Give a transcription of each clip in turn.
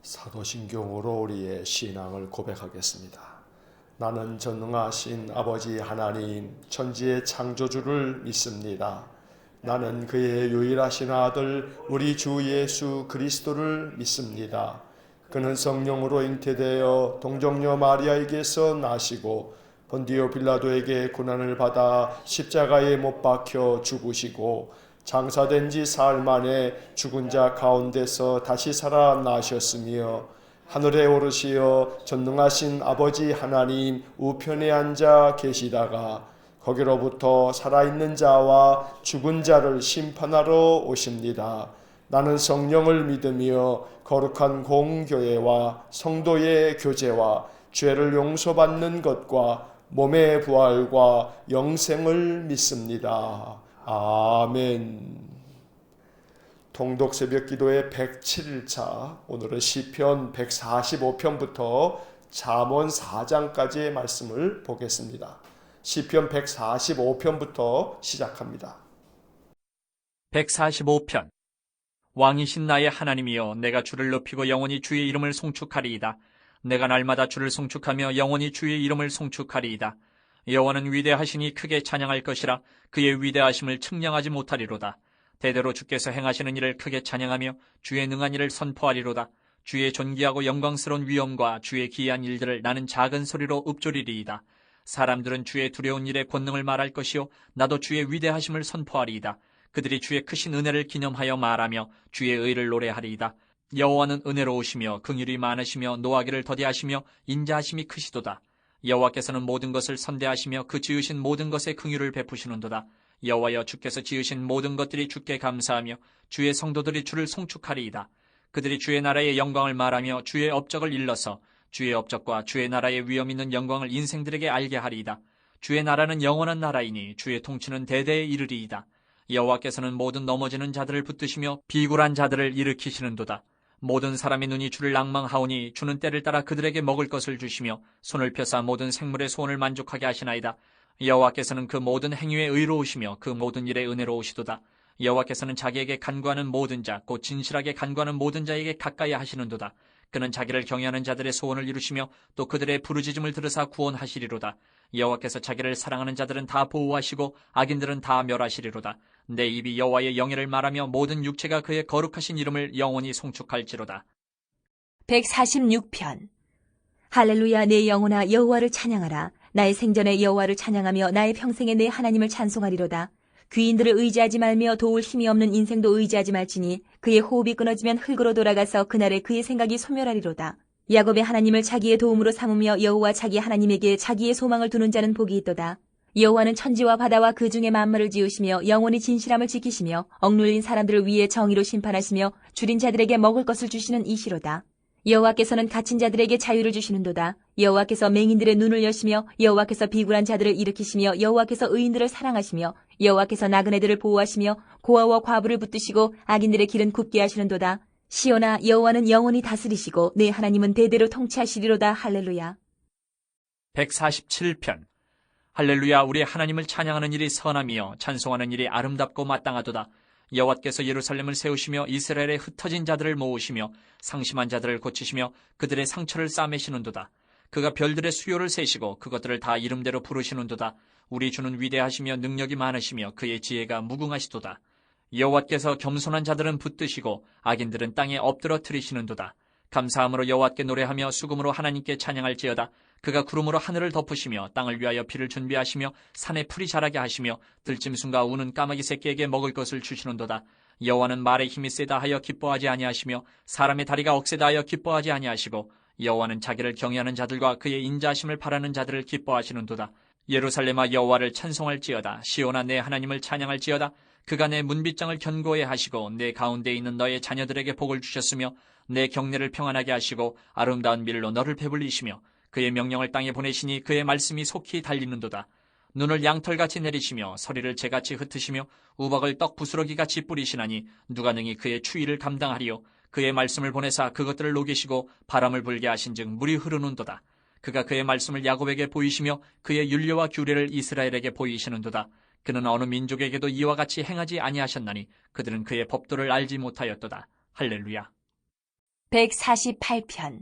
사도신경으로 우리의 신앙을 고백하겠습니다. 나는 전능하신 아버지 하나님 천지의 창조주를 믿습니다. 나는 그의 유일하신 아들 우리 주 예수 그리스도를 믿습니다. 그는 성령으로 잉태되어 동정녀 마리아에게서 나시고 본디오 빌라도에게 고난을 받아 십자가에 못 박혀 죽으시고 장사된 지 사흘 만에 죽은 자 가운데서 다시 살아나셨으며 하늘에 오르시어 전능하신 아버지 하나님 우편에 앉아 계시다가 거기로부터 살아있는 자와 죽은 자를 심판하러 오십니다. 나는 성령을 믿으며 거룩한 공교회와 성도의 교제와 죄를 용서받는 것과 몸의 부활과 영생을 믿습니다. 아멘. 통독 새벽 기도의 107일차, 오늘은 시편 145편부터 잠언 4장까지의 말씀을 보겠습니다. 시편 145편부터 시작합니다. 145편. 왕이신 나의 하나님이여, 내가 주를 높이고 영원히 주의 이름을 송축하리이다. 내가 날마다 주를 송축하며 영원히 주의 이름을 송축하리이다. 여호와는 위대하시니 크게 찬양할 것이라. 그의 위대하심을 측량하지 못하리로다. 대대로 주께서 행하시는 일을 크게 찬양하며 주의 능한 일을 선포하리로다. 주의 존귀하고 영광스러운 위엄과 주의 기이한 일들을 나는 작은 소리로 읊조리리이다. 사람들은 주의 두려운 일의 권능을 말할 것이요 나도 주의 위대하심을 선포하리이다. 그들이 주의 크신 은혜를 기념하여 말하며 주의 의를 노래하리이다. 여호와는 은혜로우시며 긍휼이 많으시며 노하기를 더디하시며 인자하심이 크시도다. 여호와께서는 모든 것을 선대하시며 그 지으신 모든 것에 긍휼을 베푸시는도다. 여호와여, 주께서 지으신 모든 것들이 주께 감사하며 주의 성도들이 주를 송축하리이다. 그들이 주의 나라의 영광을 말하며 주의 업적을 일러서 주의 업적과 주의 나라의 위엄 있는 영광을 인생들에게 알게 하리이다. 주의 나라는 영원한 나라이니 주의 통치는 대대에 이르리이다. 여호와께서는 모든 넘어지는 자들을 붙드시며 비굴한 자들을 일으키시는도다. 모든 사람의 눈이 주를 낭망하오니 주는 때를 따라 그들에게 먹을 것을 주시며 손을 펴사 모든 생물의 소원을 만족하게 하시나이다. 여호와께서는 그 모든 행위에 의로우시며 그 모든 일에 은혜로우시도다. 여호와께서는 자기에게 간구하는 모든 자, 곧 진실하게 간구하는 모든 자에게 가까이 하시는도다. 그는 자기를 경외하는 자들의 소원을 이루시며 또 그들의 부르짖음을 들으사 구원하시리로다. 여호와께서 자기를 사랑하는 자들은 다 보호하시고 악인들은 다 멸하시리로다. 내 입이 여호와의 영예를 말하며 모든 육체가 그의 거룩하신 이름을 영원히 송축할지로다. 146편. 할렐루야. 내 영혼아 여호와를 찬양하라. 나의 생전에 여호와를 찬양하며 나의 평생에 내 하나님을 찬송하리로다. 귀인들을 의지하지 말며 도울 힘이 없는 인생도 의지하지 말지니 그의 호흡이 끊어지면 흙으로 돌아가서 그날에 그의 생각이 소멸하리로다. 야곱의 하나님을 자기의 도움으로 삼으며 여호와 자기 하나님에게 자기의 소망을 두는 자는 복이 있도다. 여호와는 천지와 바다와 그 중에 만물을 지으시며 영원히 진실함을 지키시며 억눌린 사람들을 위해 정의로 심판하시며 줄인 자들에게 먹을 것을 주시는 이시로다. 여호와께서는 갇힌 자들에게 자유를 주시는도다. 여호와께서 맹인들의 눈을 여시며 여호와께서 비굴한 자들을 일으키시며 여호와께서 의인들을 사랑하시며 여호와께서 나그네들을 보호하시며 고아와 과부를 붙드시고 악인들의 길은 굽게 하시는도다. 시온아, 여호와는 영원히 다스리시고 내 하나님은 대대로 통치하시리로다. 할렐루야. 147편. 할렐루야. 우리 하나님을 찬양하는 일이 선하며 찬송하는 일이 아름답고 마땅하도다. 여호와께서 예루살렘을 세우시며 이스라엘의 흩어진 자들을 모으시며 상심한 자들을 고치시며 그들의 상처를 싸매시는도다. 그가 별들의 수요를 세시고 그것들을 다 이름대로 부르시는도다. 우리 주는 위대하시며 능력이 많으시며 그의 지혜가 무궁하시도다. 여호와께서 겸손한 자들은 붙드시고 악인들은 땅에 엎드러뜨리시는도다. 감사함으로 여호와께 노래하며 수금으로 하나님께 찬양할지어다. 그가 구름으로 하늘을 덮으시며 땅을 위하여 비를 준비하시며 산에 풀이 자라게 하시며 들짐승과 우는 까마귀 새끼에게 먹을 것을 주시는도다. 여호와는 말의 힘이 세다 하여 기뻐하지 아니하시며 사람의 다리가 억세다 하여 기뻐하지 아니하시고 여호와는 자기를 경외하는 자들과 그의 인자하심을 바라는 자들을 기뻐하시는도다. 예루살렘아 여호와를 찬송할지어다. 시온아 내 하나님을 찬양할지어다. 그가 내 문빗장을 견고히 하시고 내 가운데 있는 너의 자녀들에게 복을 주셨으며 내 경내를 평안하게 하시고 아름다운 밀로 너를 배불리시며 그의 명령을 땅에 보내시니 그의 말씀이 속히 달리는도다. 눈을 양털같이 내리시며 서리를 재같이 흩으시며 우박을 떡 부스러기같이 뿌리시나니 누가 능히 그의 추위를 감당하리요. 그의 말씀을 보내사 그것들을 녹이시고 바람을 불게 하신즉 물이 흐르는도다. 그가 그의 말씀을 야곱에게 보이시며 그의 율례와 규례를 이스라엘에게 보이시는도다. 그는 어느 민족에게도 이와 같이 행하지 아니하셨나니 그들은 그의 법도를 알지 못하였도다. 할렐루야. 148편.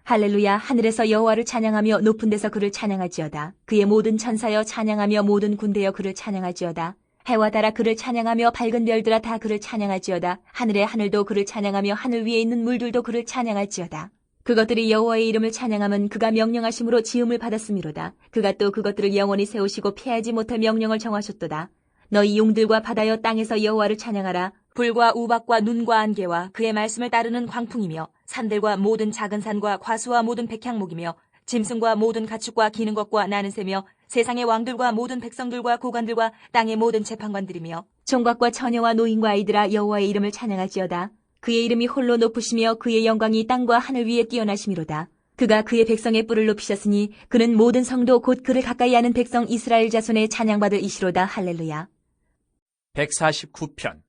할렐루야. 하늘에서 여호와를 찬양하며 높은 데서 그를 찬양할지어다. 그의 모든 천사여 찬양하며 모든 군대여 그를 찬양할지어다. 해와 달아 그를 찬양하며 밝은 별들아 다 그를 찬양할지어다. 하늘의 하늘도 그를 찬양하며 하늘 위에 있는 물들도 그를 찬양할지어다. 그것들이 여호와의 이름을 찬양함은 그가 명령하심으로 지음을 받았음이로다. 그가 또 그것들을 영원히 세우시고 피하지 못할 명령을 정하셨도다. 너희 용들과 바다여 땅에서 여호와를 찬양하라. 불과 우박과 눈과 안개와 그의 말씀을 따르는 광풍이며 산들과 모든 작은 산과 과수와 모든 백향목이며 짐승과 모든 가축과 기는 것과 나는 새며 세상의 왕들과 모든 백성들과 고관들과 땅의 모든 재판관들이며 총각과 처녀와 노인과 아이들아 여호와의 이름을 찬양할지어다. 그의 이름이 홀로 높으시며 그의 영광이 땅과 하늘 위에 뛰어나심이로다. 그가 그의 백성의 뿔을 높이셨으니 그는 모든 성도 곧 그를 가까이 하는 백성 이스라엘 자손의 찬양받을 이시로다. 할렐루야. 149편.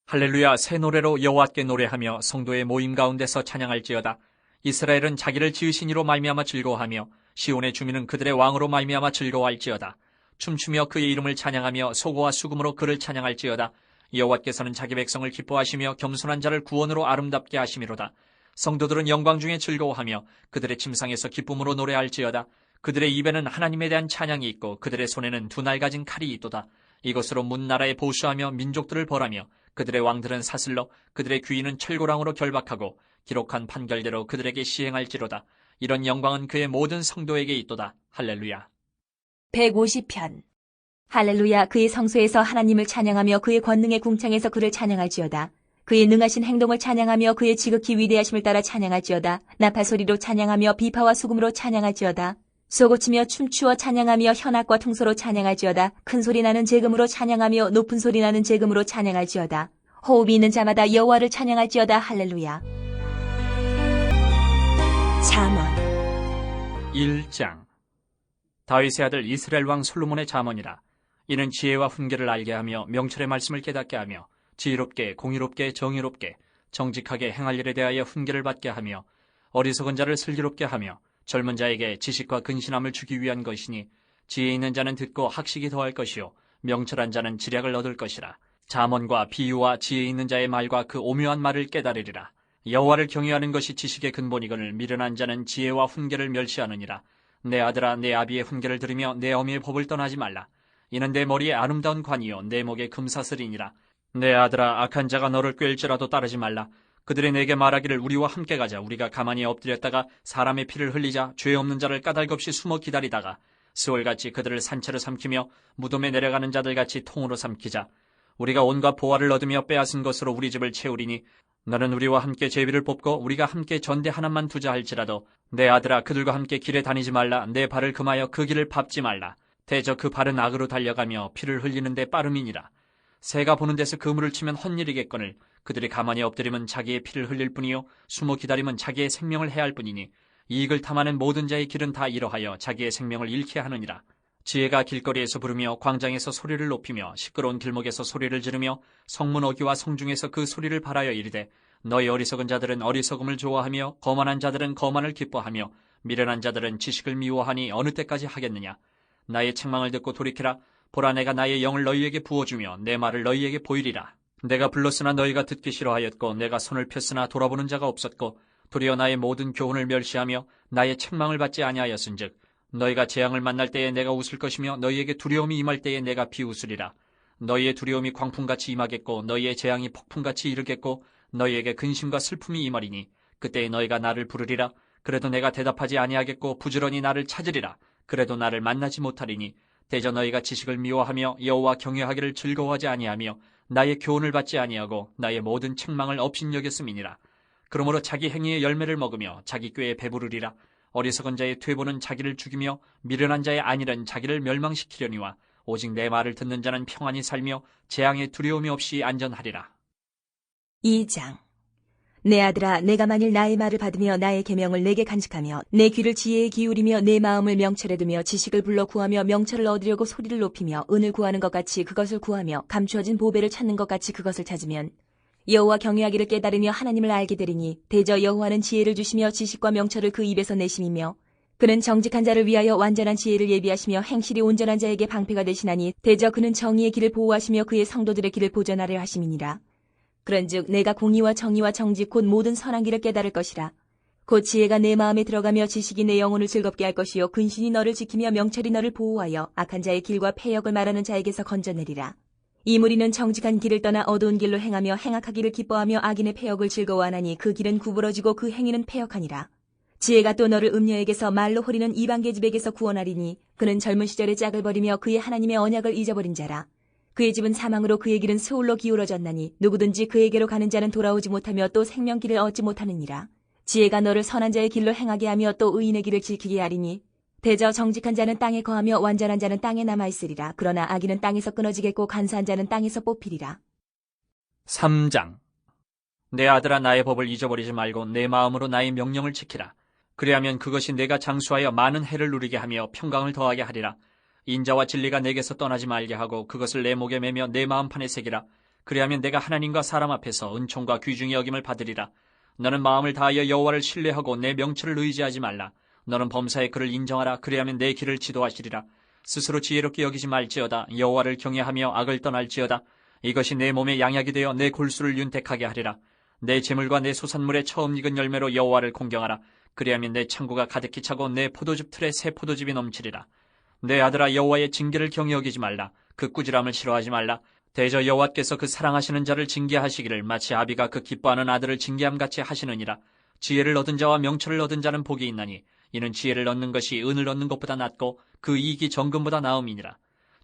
할렐루야. 새 노래로 여호와께 노래하며 성도의 모임 가운데서 찬양할지어다. 이스라엘은 자기를 지으신 이로 말미암아 즐거워하며 시온의 주민은 그들의 왕으로 말미암아 즐거워할지어다. 춤추며 그의 이름을 찬양하며 소고와 수금으로 그를 찬양할지어다. 여호와께서는 자기 백성을 기뻐하시며 겸손한 자를 구원으로 아름답게 하심이로다. 성도들은 영광 중에 즐거워하며 그들의 침상에서 기쁨으로 노래할지어다. 그들의 입에는 하나님에 대한 찬양이 있고 그들의 손에는 두 날 가진 칼이 있도다. 이것으로 문 나라에 보수하며 민족들을 벌하며 그들의 왕들은 사슬로 그들의 귀인은 철고랑으로 결박하고 기록한 판결대로 그들에게 시행할지로다. 이런 영광은 그의 모든 성도에게 있도다. 할렐루야. 150편. 할렐루야. 그의 성소에서 하나님을 찬양하며 그의 권능의 궁창에서 그를 찬양할지어다. 그의 능하신 행동을 찬양하며 그의 지극히 위대하심을 따라 찬양할지어다. 나팔 소리로 찬양하며 비파와 수금으로 찬양할지어다. 쏘고치며 춤추어 찬양하며 현악과 퉁소로 찬양할지어다. 큰 소리 나는 제금으로 찬양하며 높은 소리 나는 제금으로 찬양할지어다. 호흡이 있는 자마다 여호와를 찬양할지어다. 할렐루야. 잠언 1장. 다윗의 아들 이스라엘 왕 솔로몬의 잠언이라. 이는 지혜와 훈계를 알게 하며 명철의 말씀을 깨닫게 하며 지혜롭게 공의롭게 정의롭게 정직하게 행할 일에 대하여 훈계를 받게 하며 어리석은 자를 슬기롭게 하며 젊은 자에게 지식과 근신함을 주기 위한 것이니 지혜 있는 자는 듣고 학식이 더할 것이요 명철한 자는 지략을 얻을 것이라. 잠언과 비유와 지혜 있는 자의 말과 그 오묘한 말을 깨달으리라. 여호와를 경외하는 것이 지식의 근본이거늘 미련한 자는 지혜와 훈계를 멸시하느니라. 내 아들아 내 아비의 훈계를 들으며 내 어미의 법을 떠나지 말라. 이는 내 머리에 아름다운 관이요 내 목에 금사슬이니라. 내 아들아 악한 자가 너를 꿰일지라도 따르지 말라. 그들이 내게 말하기를 우리와 함께 가자. 우리가 가만히 엎드렸다가 사람의 피를 흘리자. 죄 없는 자를 까닭없이 숨어 기다리다가 스월같이 그들을 산채로 삼키며 무덤에 내려가는 자들같이 통으로 삼키자. 우리가 온갖 보화를 얻으며 빼앗은 것으로 우리 집을 채우리니 너는 우리와 함께 제비를 뽑고 우리가 함께 전대 하나만 두자 할지라도 내 아들아 그들과 함께 길에 다니지 말라. 내 발을 금하여 그 길을 밟지 말라. 대저 그 발은 악으로 달려가며 피를 흘리는데 빠름이니라. 새가 보는 데서 그물을 치면 헛일이겠거늘 그들이 가만히 엎드리면 자기의 피를 흘릴 뿐이요 숨어 기다리면 자기의 생명을 해할 뿐이니 이익을 탐하는 모든 자의 길은 다 이러하여 자기의 생명을 잃게 하느니라. 지혜가 길거리에서 부르며 광장에서 소리를 높이며 시끄러운 길목에서 소리를 지르며 성문 어귀와 성중에서 그 소리를 발하여 이르되 너희 어리석은 자들은 어리석음을 좋아하며 거만한 자들은 거만을 기뻐하며 미련한 자들은 지식을 미워하니 어느 때까지 하겠느냐. 나의 책망을 듣고 돌이키라. 보라 내가 나의 영을 너희에게 부어주며 내 말을 너희에게 보이리라. 내가 불렀으나 너희가 듣기 싫어하였고 내가 손을 폈으나 돌아보는 자가 없었고 도리어 나의 모든 교훈을 멸시하며 나의 책망을 받지 아니하였은즉 너희가 재앙을 만날 때에 내가 웃을 것이며 너희에게 두려움이 임할 때에 내가 비웃으리라. 너희의 두려움이 광풍같이 임하겠고 너희의 재앙이 폭풍같이 이르겠고 너희에게 근심과 슬픔이 임하리니 그때에 너희가 나를 부르리라. 그래도 내가 대답하지 아니하겠고 부지런히 나를 찾으리라. 그래도 나를 만나지 못하리니 대저 너희가 지식을 미워하며 여호와 경외하기를 즐거워하지 아니하며 나의 교훈을 받지 아니하고 나의 모든 책망을 업신여겼음이니라. 그러므로 자기 행위의 열매를 먹으며 자기 꾀에 배부르리라. 어리석은 자의 퇴보는 자기를 죽이며 미련한 자의 안일은 자기를 멸망시키려니와 오직 내 말을 듣는 자는 평안히 살며 재앙의 두려움이 없이 안전하리라. 2장. 내 아들아 내가 만일 나의 말을 받으며 나의 계명을 내게 간직하며 내 귀를 지혜에 기울이며 내 마음을 명철에 두며 지식을 불러 구하며 명철을 얻으려고 소리를 높이며 은을 구하는 것 같이 그것을 구하며 감추어진 보배를 찾는 것 같이 그것을 찾으면 여호와 경외하기를 깨달으며 하나님을 알게 되리니 대저 여호와는 지혜를 주시며 지식과 명철을 그 입에서 내심이며 그는 정직한 자를 위하여 완전한 지혜를 예비하시며 행실이 온전한 자에게 방패가 되시나니 대저 그는 정의의 길을 보호하시며 그의 성도들의 길을 보전하려 하심이니라. 그런즉 내가 공의와 정의와 정직 곧 모든 선한 길을 깨달을 것이라. 곧 지혜가 내 마음에 들어가며 지식이 내 영혼을 즐겁게 할 것이요 근신이 너를 지키며 명철이 너를 보호하여 악한 자의 길과 패역을 말하는 자에게서 건져내리라. 이 무리는 정직한 길을 떠나 어두운 길로 행하며 행악하기를 기뻐하며 악인의 패역을 즐거워하나니 그 길은 구부러지고 그 행위는 패역하니라. 지혜가 또 너를 음녀에게서 말로 호리는 이방 계집에게서 구원하리니 그는 젊은 시절에 짝을 버리며 그의 하나님의 언약을 잊어버린 자라. 그의 집은 사망으로 그의 길은 스올로 기울어졌나니 누구든지 그에게로 가는 자는 돌아오지 못하며 또 생명길을 얻지 못하느니라. 지혜가 너를 선한 자의 길로 행하게 하며 또 의인의 길을 지키게 하리니 대저 정직한 자는 땅에 거하며 완전한 자는 땅에 남아있으리라. 그러나 악인은 땅에서 끊어지겠고 간사한 자는 땅에서 뽑히리라. 3장. 내 아들아, 나의 법을 잊어버리지 말고 내 마음으로 나의 명령을 지키라. 그리하면 그것이 내가 장수하여 많은 해를 누리게 하며 평강을 더하게 하리라. 인자와 진리가 내게서 떠나지 말게 하고 그것을 내 목에 매며 내 마음판에 새기라. 그리하면 내가 하나님과 사람 앞에서 은총과 귀중히 여김을 받으리라. 너는 마음을 다하여 여호와를 신뢰하고 내 명철을 의지하지 말라. 너는 범사의 그를 인정하라. 그리하면 내 길을 지도하시리라. 스스로 지혜롭게 여기지 말지어다. 여호와를 경외하며 악을 떠날지어다. 이것이 내 몸에 양약이 되어 내 골수를 윤택하게 하리라. 내 재물과 내 소산물의 처음 익은 열매로 여호와를 공경하라. 그리하면 내 창고가 가득히 차고 내 포도즙 틀에 새 포도즙이 넘치리라. 내 아들아, 여호와의 징계를 경히 여기지 말라. 그 꾸지람을 싫어하지 말라. 대저 여호와께서 그 사랑하시는 자를 징계하시기를 마치 아비가 그 기뻐하는 아들을 징계함같이 하시느니라. 지혜를 얻은 자와 명철을 얻은 자는 복이 있나니 이는 지혜를 얻는 것이 은을 얻는 것보다 낫고 그 이익이 정금보다 나음이니라.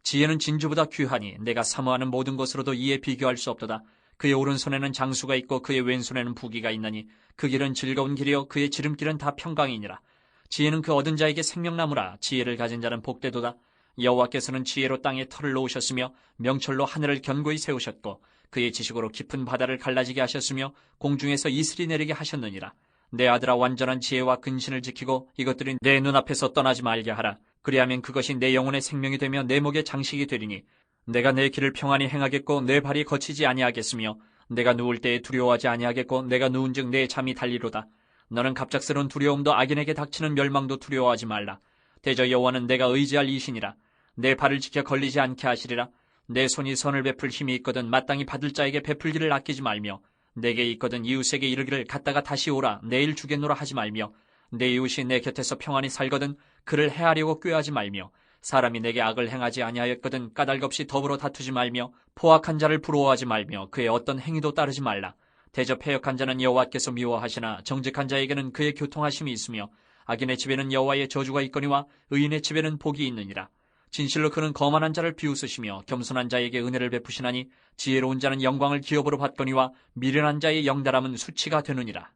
지혜는 진주보다 귀하니 내가 사모하는 모든 것으로도 이에 비교할 수 없도다. 그의 오른손에는 장수가 있고 그의 왼손에는 부귀가 있나니 그 길은 즐거운 길이요 그의 지름길은 다 평강이니라. 지혜는 그 얻은 자에게 생명나무라. 지혜를 가진 자는 복되도다. 여호와께서는 지혜로 땅에 털을 놓으셨으며 명철로 하늘을 견고히 세우셨고 그의 지식으로 깊은 바다를 갈라지게 하셨으며 공중에서 이슬이 내리게 하셨느니라. 내 아들아, 완전한 지혜와 근신을 지키고 이것들이 내 눈앞에서 떠나지 말게 하라. 그리하면 그것이 내 영혼의 생명이 되며 내 목의 장식이 되리니 내가 내 길을 평안히 행하겠고 내 발이 거치지 아니하겠으며 내가 누울 때에 두려워하지 아니하겠고 내가 누운즉 내 잠이 달리로다. 너는 갑작스러운 두려움도 악인에게 닥치는 멸망도 두려워하지 말라. 대저 여호와는 내가 의지할 이신이라. 내 발을 지켜 걸리지 않게 하시리라. 내 손이 선을 베풀 힘이 있거든 마땅히 받을 자에게 베풀기를 아끼지 말며 내게 있거든 이웃에게 이르기를 갔다가 다시 오라 내일 주겠노라 하지 말며 내 이웃이 내 곁에서 평안히 살거든 그를 해하려고 꾀하지 말며 사람이 내게 악을 행하지 아니하였거든 까닭없이 더불어 다투지 말며 포악한 자를 부러워하지 말며 그의 어떤 행위도 따르지 말라. 대저 패역한 자는 여호와께서 미워하시나 정직한 자에게는 그의 교통하심이 있으며 악인의 집에는 여호와의 저주가 있거니와 의인의 집에는 복이 있느니라. 진실로 그는 거만한 자를 비웃으시며 겸손한 자에게 은혜를 베푸시나니 지혜로운 자는 영광을 기업으로 받거니와 미련한 자의 영달함은 수치가 되느니라.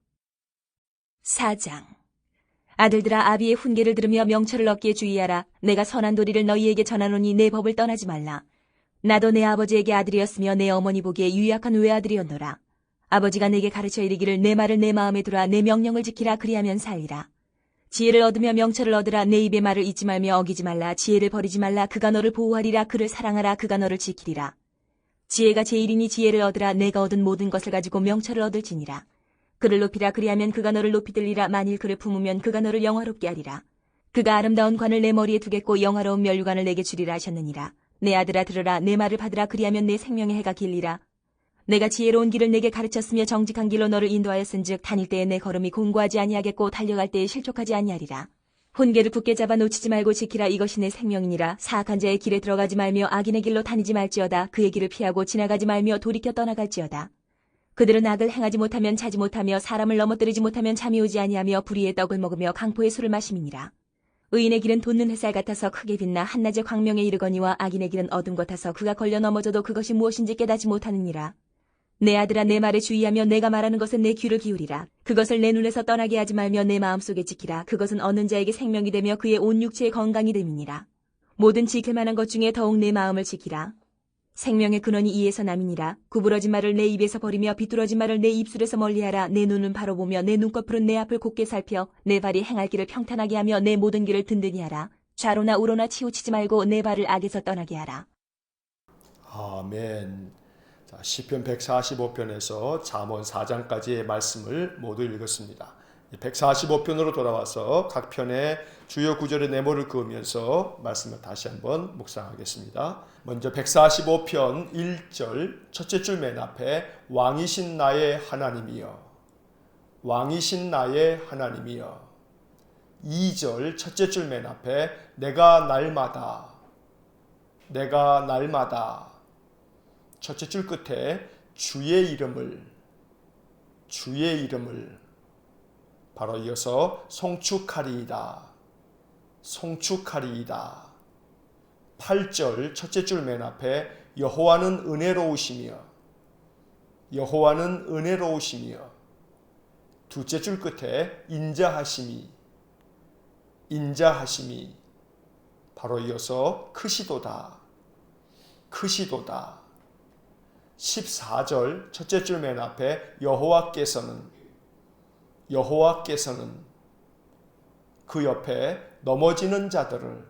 4장. 아들들아, 아비의 훈계를 들으며 명철을 얻기에 주의하라. 내가 선한 도리를 너희에게 전하노니 내 법을 떠나지 말라. 나도 내 아버지에게 아들이었으며 내 어머니 보기에 유약한 외아들이었노라. 아버지가 내게 가르쳐 이르기를 내 말을 내 마음에 두라. 내 명령을 지키라. 그리하면 살리라. 지혜를 얻으며 명철을 얻으라. 내 입의 말을 잊지 말며 어기지 말라. 지혜를 버리지 말라. 그가 너를 보호하리라. 그를 사랑하라. 그가 너를 지키리라. 지혜가 제일이니 지혜를 얻으라. 내가 얻은 모든 것을 가지고 명철을 얻을지니라. 그를 높이라. 그리하면 그가 너를 높이 들리라. 만일 그를 품으면 그가 너를 영화롭게 하리라. 그가 아름다운 관을 내 머리에 두겠고 영화로운 면류관을 내게 주리라 하셨느니라. 내 아들아, 들으라. 내 말을 받으라. 그리하면 내 생명의 해가 길리라. 내가 지혜로운 길을 내게 가르쳤으며 정직한 길로 너를 인도하였은즉 다닐 때에 내 걸음이 공고하지 아니하겠고 달려갈 때에 실족하지 아니하리라. 훈계를 굳게 잡아 놓치지 말고 지키라. 이것이 내 생명이니라. 사악한 자의 길에 들어가지 말며 악인의 길로 다니지 말지어다. 그의 길을 피하고 지나가지 말며 돌이켜 떠나갈지어다. 그들은 악을 행하지 못하면 자지 못하며 사람을 넘어뜨리지 못하면 잠이 오지 아니하며 불의의 떡을 먹으며 강포의 술을 마심이니라. 의인의 길은 돋는 햇살 같아서 크게 빛나 한낮의 광명에 이르거니와 악인의 길은 어둠 같아서 그가 걸려 넘어져도 그것이 무엇인지 깨닫지 못하느니라. 내 아들아, 내 말에 주의하며 내가 말하는 것에 내 귀를 기울이라. 그것을 내 눈에서 떠나게 하지 말며 내 마음속에 지키라. 그것은 얻는 자에게 생명이 되며 그의 온 육체의 건강이 됨이니라. 모든 지킬 만한 것 중에 더욱 내 마음을 지키라. 생명의 근원이 이에서 남이니라. 구부러진 말을 내 입에서 버리며 비뚤어진 말을 내 입술에서 멀리하라. 내 눈은 바로 보며 내 눈꺼풀은 내 앞을 곱게 살펴 내 발이 행할 길을 평탄하게 하며 내 모든 길을 든든히 하라. 좌로나 우로나 치우치지 말고 내 발을 악에서 떠나게 하라. 아멘. 시편 145편에서 잠언 4장까지의 말씀을 모두 읽었습니다. 145편으로 돌아와서 각 편의 주요 구절의 내모를 그으면서 말씀을 다시 한번 묵상하겠습니다. 먼저 145편 1절 첫째 줄 맨 앞에 왕이신 나의 하나님이여, 왕이신 나의 하나님이여. 2절 첫째 줄 맨 앞에 내가 날마다, 내가 날마다. 첫째 줄 끝에 주의 이름을, 주의 이름을. 바로 이어서 송축하리이다, 송축하리이다. 8절 첫째 줄 맨 앞에 여호와는 은혜로우시며, 여호와는 은혜로우시며. 두째 줄 끝에 인자하심이, 인자하심이. 바로 이어서 크시도다, 크시도다. 14절 첫째 줄 맨 앞에 여호와께서는, 여호와께서는. 그 옆에 넘어지는 자들을,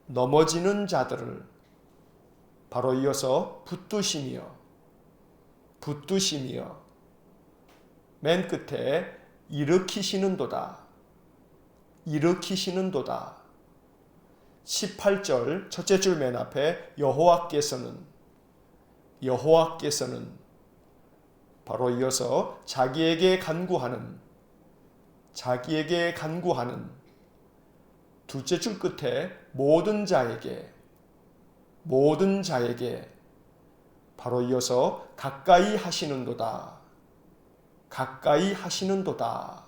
넘어지는 자들을. 바로 이어서 붙드시며, 붙드시며. 맨 끝에 일으키시는도다, 일으키시는도다. 18절 첫째 줄 맨 앞에 여호와께서는, 여호와께서는. 바로 이어서 자기에게 간구하는, 자기에게 간구하는. 둘째 줄 끝에 모든 자에게, 모든 자에게. 바로 이어서 가까이 하시는도다, 가까이 하시는도다.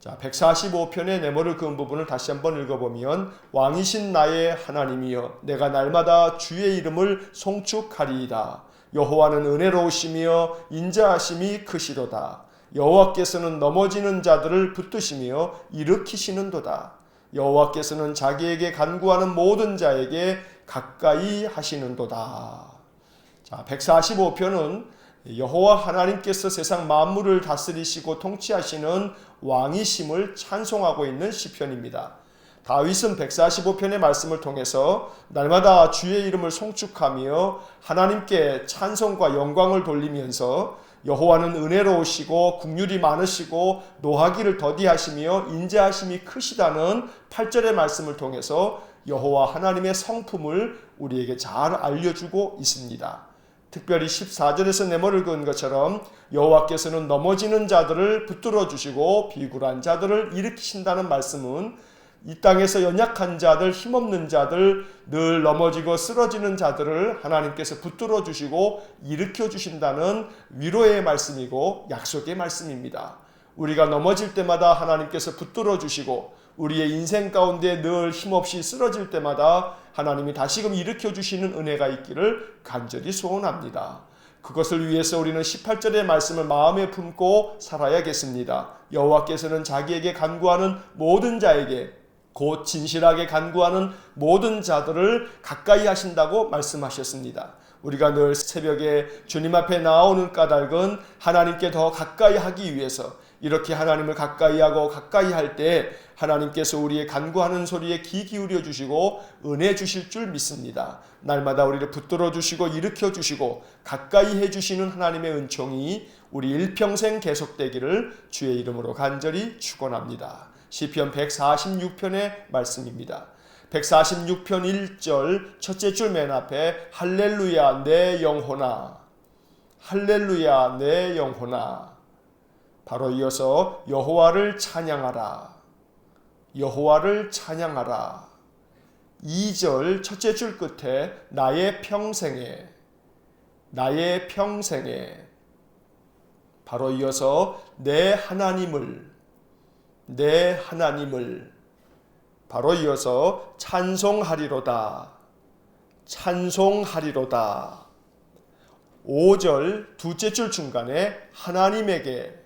자, 145편의 네모를 그은 부분을 다시 한번 읽어보면 왕이신 나의 하나님이여, 내가 날마다 주의 이름을 송축하리이다. 여호와는 은혜로우시며 인자하심이 크시도다. 여호와께서는 넘어지는 자들을 붙드시며 일으키시는도다. 여호와께서는 자기에게 간구하는 모든 자에게 가까이 하시는도다. 자, 145편은 여호와 하나님께서 세상 만물을 다스리시고 통치하시는 왕이심을 찬송하고 있는 시편입니다. 다윗은 145편의 말씀을 통해서 날마다 주의 이름을 송축하며 하나님께 찬송과 영광을 돌리면서 여호와는 은혜로우시고 긍휼이 많으시고 노하기를 더디하시며 인자하심이 크시다는 8절의 말씀을 통해서 여호와 하나님의 성품을 우리에게 잘 알려주고 있습니다. 특별히 14절에서 네모를 그은 것처럼 여호와께서는 넘어지는 자들을 붙들어 주시고 비굴한 자들을 일으키신다는 말씀은 이 땅에서 연약한 자들, 힘없는 자들, 늘 넘어지고 쓰러지는 자들을 하나님께서 붙들어 주시고 일으켜 주신다는 위로의 말씀이고 약속의 말씀입니다. 우리가 넘어질 때마다 하나님께서 붙들어 주시고 우리의 인생 가운데 늘 힘없이 쓰러질 때마다 하나님이 다시금 일으켜 주시는 은혜가 있기를 간절히 소원합니다. 그것을 위해서 우리는 18절의 말씀을 마음에 품고 살아야겠습니다. 여호와께서는 자기에게 간구하는 모든 자에게, 곧 진실하게 간구하는 모든 자들을 가까이 하신다고 말씀하셨습니다. 우리가 늘 새벽에 주님 앞에 나오는 까닭은 하나님께 더 가까이 하기 위해서, 이렇게 하나님을 가까이 하고 가까이 할 때 하나님께서 우리의 간구하는 소리에 귀 기울여 주시고 은혜 주실 줄 믿습니다. 날마다 우리를 붙들어 주시고 일으켜 주시고 가까이 해 주시는 하나님의 은총이 우리 일평생 계속되기를 주의 이름으로 간절히 축원합니다. 시편 146편의 말씀입니다. 146편 1절 첫째 줄 맨 앞에 할렐루야 내 영혼아, 할렐루야 내 영혼아. 바로 이어서 여호와를 찬양하라, 여호와를 찬양하라. 2절 첫째 줄 끝에 나의 평생에, 나의 평생에. 바로 이어서 내 하나님을, 내 하나님을. 바로 이어서 찬송하리로다, 찬송하리로다. 5절 둘째 줄 중간에 하나님에게,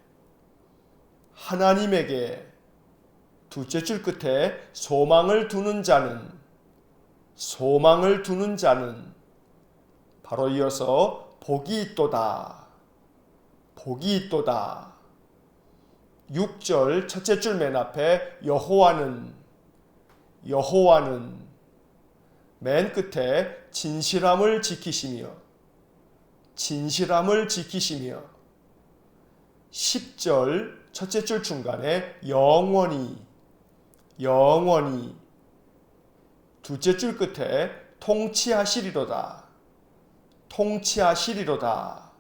하나님에게. 둘째 줄 끝에 소망을 두는 자는, 소망을 두는 자는. 바로 이어서 복이 있도다, 복이 있도다. 6절 첫째 줄 맨 앞에 여호와는, 여호와는. 맨 끝에 진실함을 지키시며, 진실함을 지키시며. 10절 첫째 줄 중간에 영원히, 영원히, 둘째 줄 끝에 통치하시리로다, 통치하시리로다.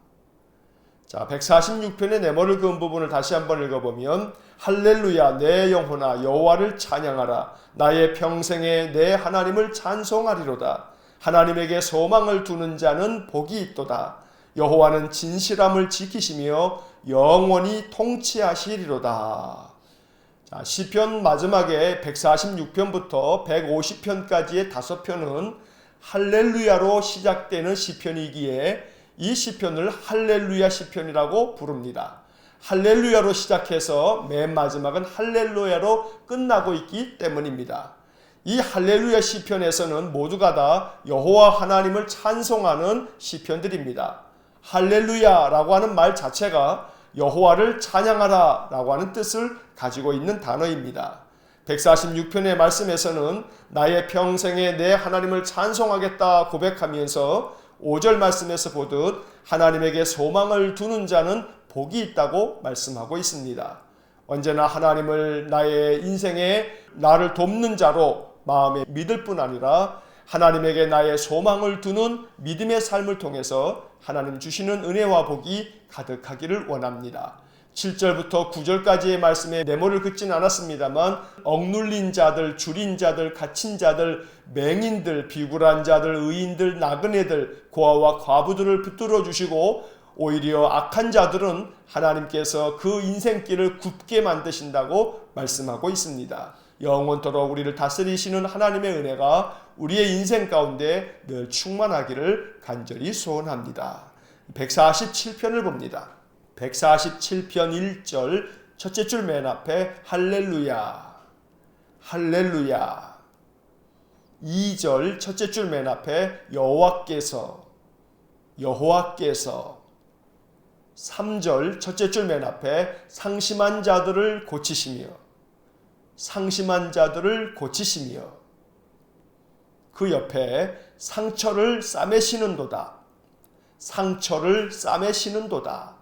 자, 146편의 네모를 그은 부분을 다시 한번 읽어보면 할렐루야 내 영혼아 여호와를 찬양하라. 나의 평생에 내 하나님을 찬송하리로다. 하나님에게 소망을 두는 자는 복이 있도다. 여호와는 진실함을 지키시며 영원히 통치하시리로다. 자, 시편 마지막에 146편부터 150편까지의 5편은 할렐루야로 시작되는 시편이기에 이 시편을 할렐루야 시편이라고 부릅니다. 할렐루야로 시작해서 맨 마지막은 할렐루야로 끝나고 있기 때문입니다. 이 할렐루야 시편에서는 모두가 다 여호와 하나님을 찬송하는 시편들입니다. 할렐루야라고 하는 말 자체가 여호와를 찬양하라 라고 하는 뜻을 가지고 있는 단어입니다. 146편의 말씀에서는 나의 평생에 내 하나님을 찬송하겠다 고백하면서 5절 말씀에서 보듯 하나님에게 소망을 두는 자는 복이 있다고 말씀하고 있습니다. 언제나 하나님을 나의 인생에 나를 돕는 자로 마음에 믿을 뿐 아니라 하나님에게 나의 소망을 두는 믿음의 삶을 통해서 하나님 주시는 은혜와 복이 가득하기를 원합니다. 7절부터 9절까지의 말씀에 네모를 긋진 않았습니다만 억눌린 자들, 줄인 자들, 갇힌 자들, 맹인들, 비굴한 자들, 의인들, 나그네들, 고아와 과부들을 붙들어 주시고 오히려 악한 자들은 하나님께서 그 인생길을 굽게 만드신다고 말씀하고 있습니다. 영원토록 우리를 다스리시는 하나님의 은혜가 우리의 인생 가운데 늘 충만하기를 간절히 소원합니다. 147편을 봅니다. 147편 1절 첫째 줄 맨 앞에 할렐루야, 할렐루야. 2절 첫째 줄 맨 앞에 여호와께서, 여호와께서. 3절 첫째 줄 맨 앞에 상심한 자들을 고치시며, 상심한 자들을 고치시며. 그 옆에 상처를 싸매시는도다, 상처를 싸매시는도다.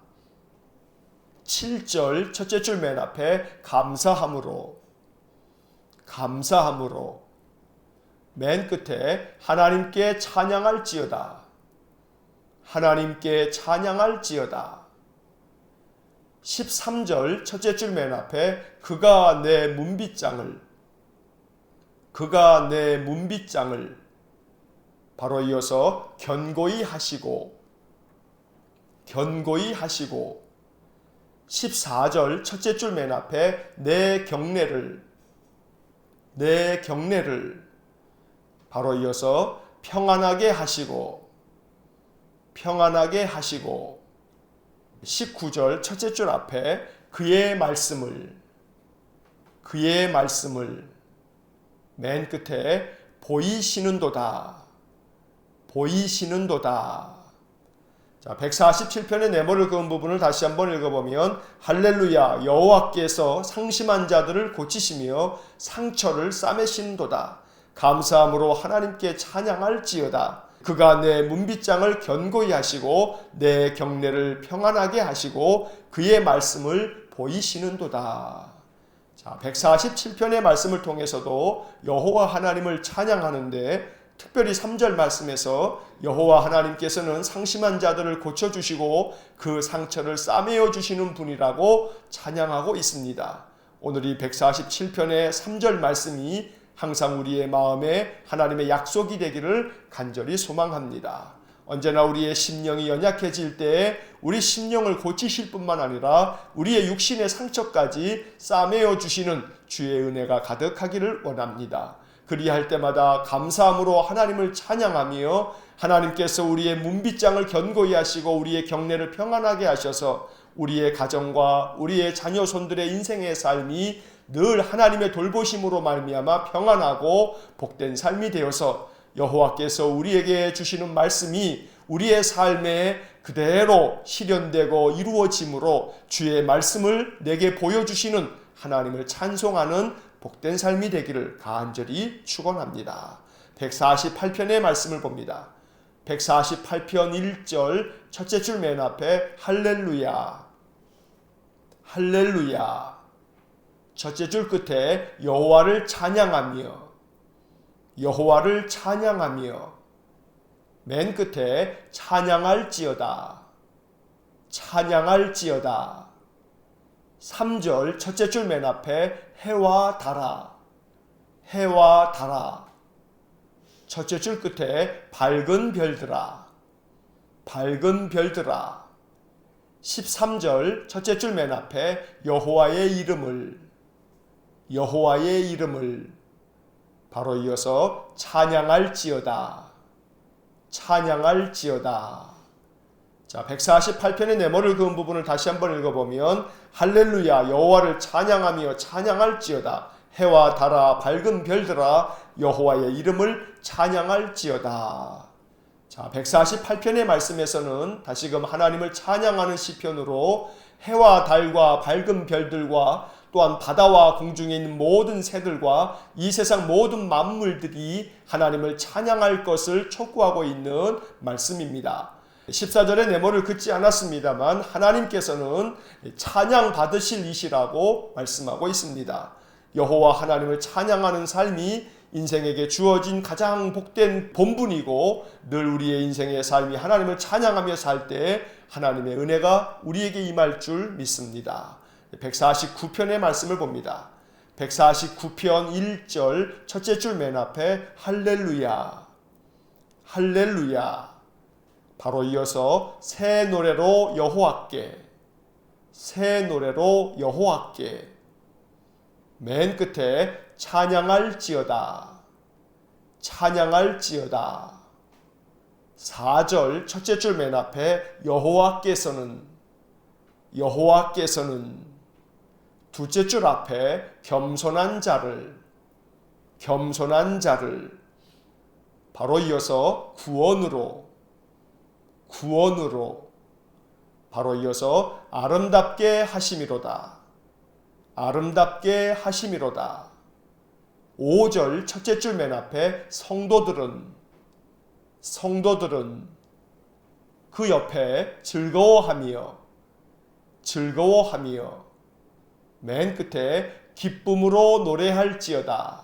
7절 첫째 줄 맨 앞에 감사함으로, 감사함으로. 맨 끝에 하나님께 찬양할지어다, 하나님께 찬양할지어다. 13절 첫째 줄 맨 앞에 그가 내 문빗장을, 그가 내 문빗장을. 바로 이어서 견고히 하시고, 견고히 하시고. 14절 첫째 줄 맨 앞에 내 경례를, 내 경례를. 바로 이어서 평안하게 하시고, 평안하게 하시고. 19절 첫째 줄 앞에 그의 말씀을, 그의 말씀을. 맨 끝에 보이시는도다, 보이시는도다. 자, 147편의 네모를 그은 부분을 다시 한번 읽어보면 할렐루야 여호와께서 상심한 자들을 고치시며 상처를 싸매시는도다. 감사함으로 하나님께 찬양할지어다. 그가 내 문빗장을 견고히 하시고 내 경례를 평안하게 하시고 그의 말씀을 보이시는도다. 자, 147편의 말씀을 통해서도 여호와 하나님을 찬양하는데 특별히 3절 말씀에서 여호와 하나님께서는 상심한 자들을 고쳐주시고 그 상처를 싸매어 주시는 분이라고 찬양하고 있습니다. 오늘 이 147편의 3절 말씀이 항상 우리의 마음에 하나님의 약속이 되기를 간절히 소망합니다. 언제나 우리의 심령이 연약해질 때에 우리 심령을 고치실 뿐만 아니라 우리의 육신의 상처까지 싸매어 주시는 주의 은혜가 가득하기를 원합니다. 그리할 때마다 감사함으로 하나님을 찬양하며 하나님께서 우리의 문빗장을 견고히 하시고 우리의 경례를 평안하게 하셔서 우리의 가정과 우리의 자녀 손들의 인생의 삶이 늘 하나님의 돌보심으로 말미암아 평안하고 복된 삶이 되어서 여호와께서 우리에게 주시는 말씀이 우리의 삶에 그대로 실현되고 이루어짐으로 주의 말씀을 내게 보여주시는 하나님을 찬송하는 복된 삶이 되기를 간절히 축원합니다. 148편의 말씀을 봅니다. 148편 1절 첫째 줄 맨 앞에 할렐루야, 할렐루야. 첫째 줄 끝에 여호와를 찬양하며, 여호와를 찬양하며, 맨 끝에 찬양할지어다, 찬양할지어다. 3절 첫째 줄 맨 앞에 해와 달아, 해와 달아. 첫째 줄 끝에 밝은 별들아, 밝은 별들아. 13절 첫째 줄 맨 앞에 여호와의 이름을, 여호와의 이름을. 바로 이어서 찬양할지어다, 찬양할지어다. 자, 148편의 네모를 그은 부분을 다시 한번 읽어보면 할렐루야 여호와를 찬양하며 찬양할지어다. 해와 달아 밝은 별들아 여호와의 이름을 찬양할지어다. 자, 148편의 말씀에서는 다시금 하나님을 찬양하는 시편으로 해와 달과 밝은 별들과 또한 바다와 공중에 있는 모든 새들과 이 세상 모든 만물들이 하나님을 찬양할 것을 촉구하고 있는 말씀입니다. 14절에 네모를 긋지 않았습니다만 하나님께서는 찬양 받으실 이시라고 말씀하고 있습니다. 여호와 하나님을 찬양하는 삶이 인생에게 주어진 가장 복된 본분이고 늘 우리의 인생의 삶이 하나님을 찬양하며 살 때 하나님의 은혜가 우리에게 임할 줄 믿습니다. 149편의 말씀을 봅니다. 149편 1절 첫째 줄 맨 앞에 할렐루야, 할렐루야. 바로 이어서 새 노래로 여호와께, 새 노래로 여호와께. 맨 끝에 찬양할지어다, 찬양할지어다. 4절 첫째 줄 맨 앞에 여호와께서는, 여호와께서는. 둘째 줄 앞에 겸손한 자를, 겸손한 자를. 바로 이어서 구원으로, 구원으로. 바로 이어서 아름답게 하심이로다, 아름답게 하심이로다. 5절 첫째 줄 맨 앞에 성도들은, 성도들은. 그 옆에 즐거워하며, 즐거워하며. 맨 끝에 기쁨으로 노래할지어다,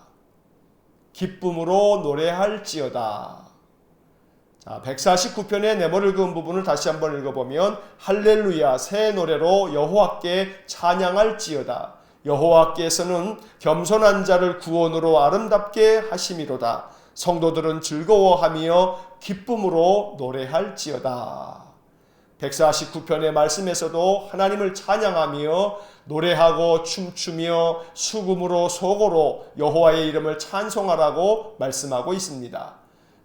기쁨으로 노래할지어다. 자, 149편의 네모를 그은 부분을 다시 한번 읽어보면 할렐루야 새 노래로 여호와께 찬양할지어다. 여호와께서는 겸손한 자를 구원으로 아름답게 하심이로다. 성도들은 즐거워하며 기쁨으로 노래할지어다. 149편의 말씀에서도 하나님을 찬양하며 노래하고 춤추며 수금으로 소고로 여호와의 이름을 찬송하라고 말씀하고 있습니다.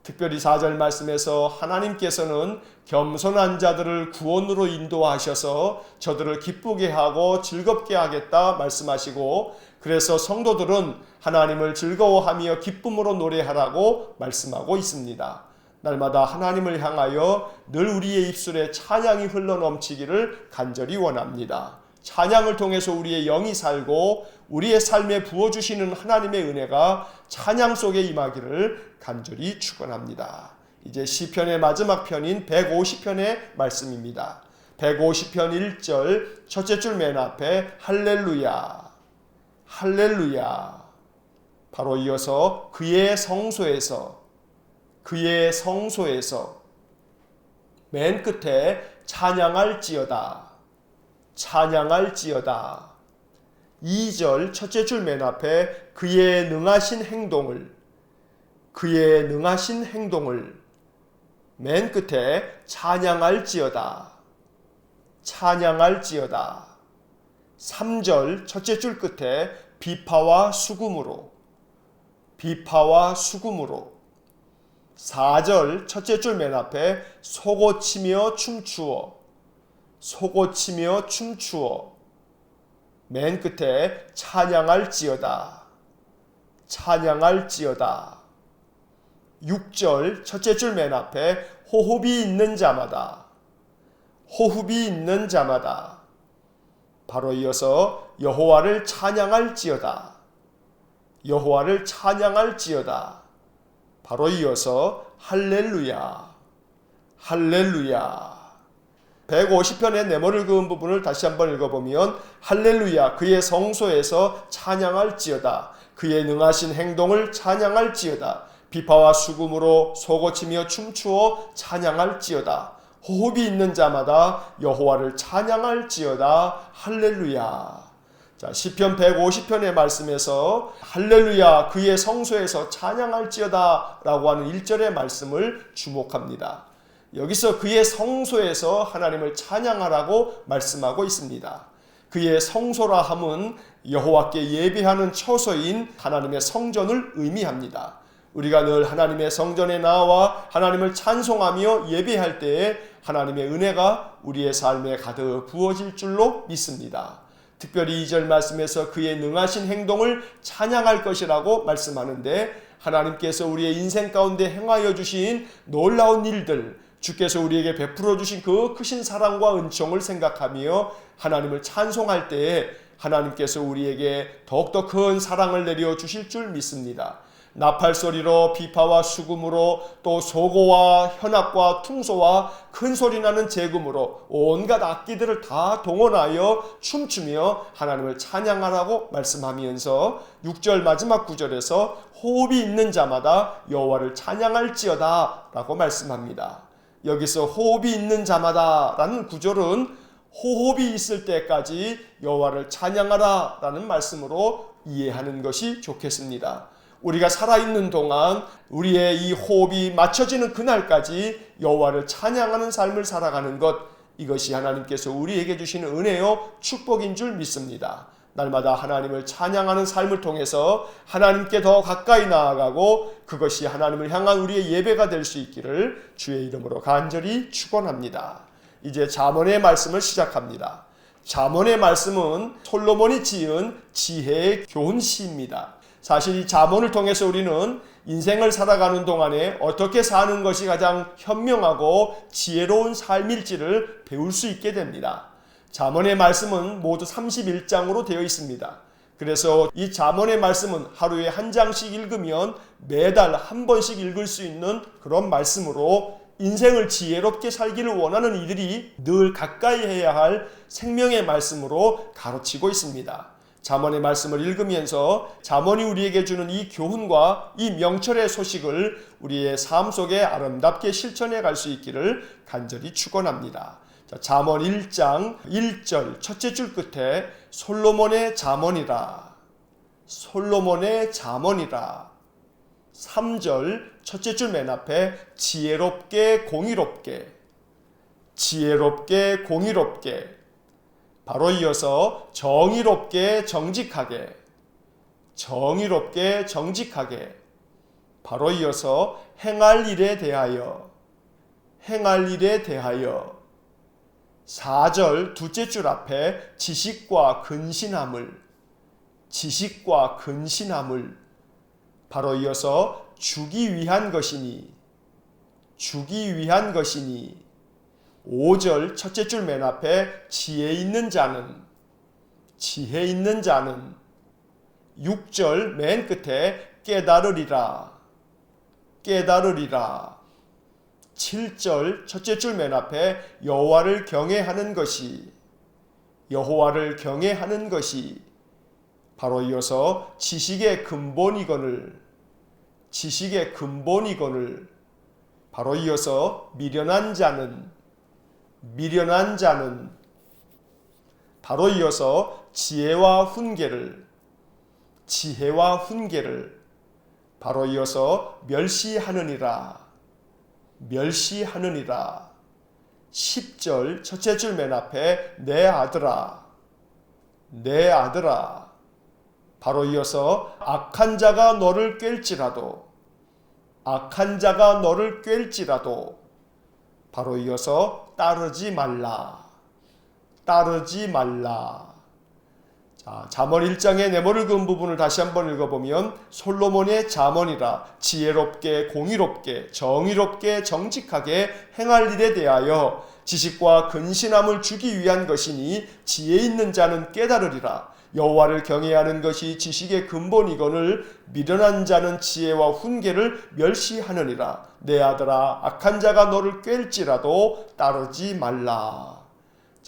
특별히 4절 말씀에서 하나님께서는 겸손한 자들을 구원으로 인도하셔서 저들을 기쁘게 하고 즐겁게 하겠다 말씀하시고, 그래서 성도들은 하나님을 즐거워하며 기쁨으로 노래하라고 말씀하고 있습니다. 날마다 하나님을 향하여 늘 우리의 입술에 찬양이 흘러넘치기를 간절히 원합니다. 찬양을 통해서 우리의 영이 살고 우리의 삶에 부어주시는 하나님의 은혜가 찬양 속에 임하기를 간절히 축원합니다. 이제 시편의 마지막 편인 150편의 말씀입니다. 150편 1절 첫째 줄 맨 앞에 할렐루야, 할렐루야. 바로 이어서 그의 성소에서, 그의 성소에서. 맨 끝에 찬양할지어다, 찬양할지어다. 2절 첫째 줄 맨 앞에 그의 능하신 행동을, 그의 능하신 행동을. 맨 끝에 찬양할지어다, 찬양할지어다. 3절 첫째 줄 끝에 비파와 수금으로, 비파와 수금으로. 4절 첫째 줄 맨 앞에 속옷치며 춤추어, 속옷치며 춤추어. 맨 끝에 찬양할지어다, 찬양할지어다. 6절 첫째 줄 맨 앞에 호흡이 있는 자마다, 호흡이 있는 자마다. 바로 이어서 여호와를 찬양할지어다, 여호와를 찬양할지어다. 바로 이어서 할렐루야, 할렐루야. 150편의 네모를 그은 부분을 다시 한번 읽어보면 할렐루야 그의 성소에서 찬양할지어다. 그의 능하신 행동을 찬양할지어다. 비파와 수금으로 소고치며 춤추어 찬양할지어다. 호흡이 있는 자마다 여호와를 찬양할지어다. 할렐루야. 자, 시편 150편의 말씀에서 할렐루야 그의 성소에서 찬양할지어다 라고 하는 1절의 말씀을 주목합니다. 여기서 그의 성소에서 하나님을 찬양하라고 말씀하고 있습니다. 그의 성소라 함은 여호와께 예배하는 처소인 하나님의 성전을 의미합니다. 우리가 늘 하나님의 성전에 나와 하나님을 찬송하며 예배할 때에 하나님의 은혜가 우리의 삶에 가득 부어질 줄로 믿습니다. 특별히 2절 말씀에서 그의 능하신 행동을 찬양할 것이라고 말씀하는데 하나님께서 우리의 인생 가운데 행하여 주신 놀라운 일들, 주께서 우리에게 베풀어 주신 그 크신 사랑과 은총을 생각하며 하나님을 찬송할 때에 하나님께서 우리에게 더욱더 큰 사랑을 내려 주실 줄 믿습니다. 나팔소리로 비파와 수금으로 또 소고와 현악과 퉁소와 큰 소리 나는 제금으로 온갖 악기들을 다 동원하여 춤추며 하나님을 찬양하라고 말씀하면서 6절 마지막 구절에서 호흡이 있는 자마다 여호와를 찬양할지어다 라고 말씀합니다. 여기서 호흡이 있는 자마다 라는 구절은 호흡이 있을 때까지 여호와를 찬양하라 라는 말씀으로 이해하는 것이 좋겠습니다. 우리가 살아있는 동안 우리의 이 호흡이 맞춰지는 그날까지 여호와를 찬양하는 삶을 살아가는 것, 이것이 하나님께서 우리에게 주시는 은혜요 축복인 줄 믿습니다. 날마다 하나님을 찬양하는 삶을 통해서 하나님께 더 가까이 나아가고 그것이 하나님을 향한 우리의 예배가 될 수 있기를 주의 이름으로 간절히 축원합니다. 이제 잠언의 말씀을 시작합니다. 잠언의 말씀은 솔로몬이 지은 지혜의 교훈시입니다. 사실 이 잠언을 통해서 우리는 인생을 살아가는 동안에 어떻게 사는 것이 가장 현명하고 지혜로운 삶일지를 배울 수 있게 됩니다. 잠언의 말씀은 모두 31장으로 되어 있습니다. 그래서 이 잠언의 말씀은 하루에 한 장씩 읽으면 매달 한 번씩 읽을 수 있는 그런 말씀으로 인생을 지혜롭게 살기를 원하는 이들이 늘 가까이 해야 할 생명의 말씀으로 가르치고 있습니다. 잠언의 말씀을 읽으면서 잠언이 우리에게 주는 이 교훈과 이 명철의 소식을 우리의 삶 속에 아름답게 실천해 갈 수 있기를 간절히 축원합니다. 잠언 1장 1절 첫째 줄 끝에 솔로몬의 잠언이라, 솔로몬의 잠언이라. 3절 첫째 줄 맨 앞에 지혜롭게 공의롭게, 지혜롭게 공의롭게. 바로 이어서 정의롭게 정직하게, 정의롭게 정직하게. 바로 이어서 행할 일에 대하여, 행할 일에 대하여. 4절 둘째 줄 앞에 지식과 근신함을, 지식과 근신함을. 바로 이어서 주기 위한 것이니, 주기 위한 것이니. 5절 첫째 줄 맨 앞에 지혜 있는 자는, 지혜 있는 자는. 6절 맨 끝에 깨달으리라, 깨달으리라. 7절 첫째 줄 맨 앞에 여호와를 경외하는 것이, 여호와를 경외하는 것이. 바로 이어서 지식의 근본이거늘, 지식의 근본이거늘. 바로 이어서 미련한 자는, 미련한 자는. 바로 이어서 지혜와 훈계를, 지혜와 훈계를. 바로 이어서 멸시하느니라, 멸시하느니라. 10절 첫째 줄 맨 앞에 내 아들아, 내 아들아. 바로 이어서 악한 자가 너를 꿰일지라도, 악한 자가 너를 꿰일지라도. 바로 이어서 따르지 말라, 따르지 말라. 자, 잠언 1장의 네모를 그은 부분을 다시 한번 읽어보면 솔로몬의 잠언이라, 지혜롭게 공의롭게 정의롭게 정직하게 행할 일에 대하여 지식과 근신함을 주기 위한 것이니 지혜 있는 자는 깨달으리라. 여호와를 경외하는 것이 지식의 근본이거늘 미련한 자는 지혜와 훈계를 멸시하느니라. 내 아들아, 악한 자가 너를 꿰일지라도 따르지 말라.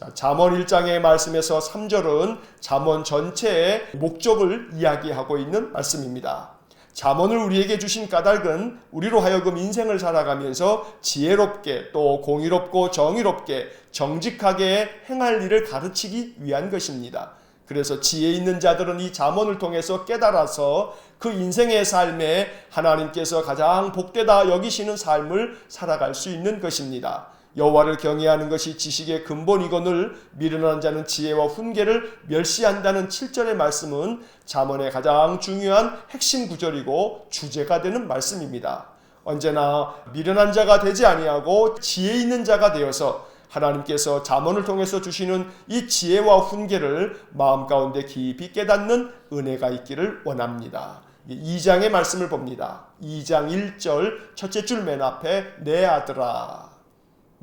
자, 잠언 1장의 말씀에서 3절은 잠언 전체의 목적을 이야기하고 있는 말씀입니다. 잠언을 우리에게 주신 까닭은 우리로 하여금 인생을 살아가면서 지혜롭게 또 공의롭고 정의롭게 정직하게 행할 일을 가르치기 위한 것입니다. 그래서 지혜 있는 자들은 이 잠언을 통해서 깨달아서 그 인생의 삶에 하나님께서 가장 복되다 여기시는 삶을 살아갈 수 있는 것입니다. 여호와를 경외하는 것이 지식의 근본이거늘 미련한 자는 지혜와 훈계를 멸시한다는 7절의 말씀은 잠언의 가장 중요한 핵심 구절이고 주제가 되는 말씀입니다. 언제나 미련한 자가 되지 아니하고 지혜 있는 자가 되어서 하나님께서 잠언을 통해서 주시는 이 지혜와 훈계를 마음 가운데 깊이 깨닫는 은혜가 있기를 원합니다. 2장의 말씀을 봅니다. 2장 1절 첫째 줄 맨 앞에 내 아들아,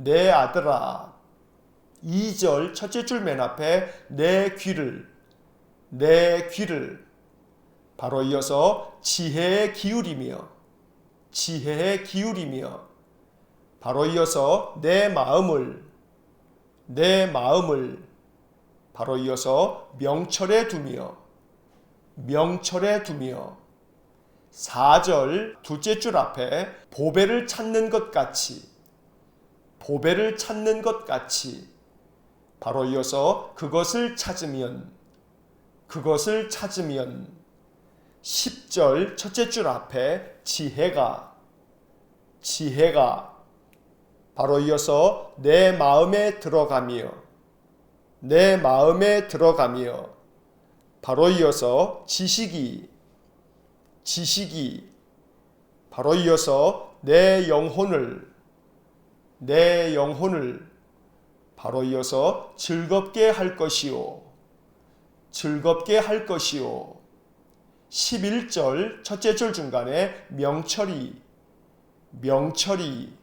내 아들아. 2절 첫째 줄 맨 앞에 내 귀를, 내 귀를. 바로 이어서 지혜에 기울이며, 지혜에 기울이며. 바로 이어서 내 마음을, 내 마음을. 바로 이어서 명철에 두며, 명철에 두며. 4절 둘째 줄 앞에 보배를 찾는 것 같이, 보배를 찾는 것 같이. 바로 이어서 그것을 찾으면, 그것을 찾으면. 10절 첫째 줄 앞에 지혜가, 지혜가. 바로 이어서 내 마음에 들어가며, 내 마음에 들어가며. 바로 이어서 지식이, 지식이. 바로 이어서 내 영혼을, 내 영혼을. 바로 이어서 즐겁게 할 것이요, 즐겁게 할 것이요. 11절 첫째 줄 중간에 명철이, 명철이.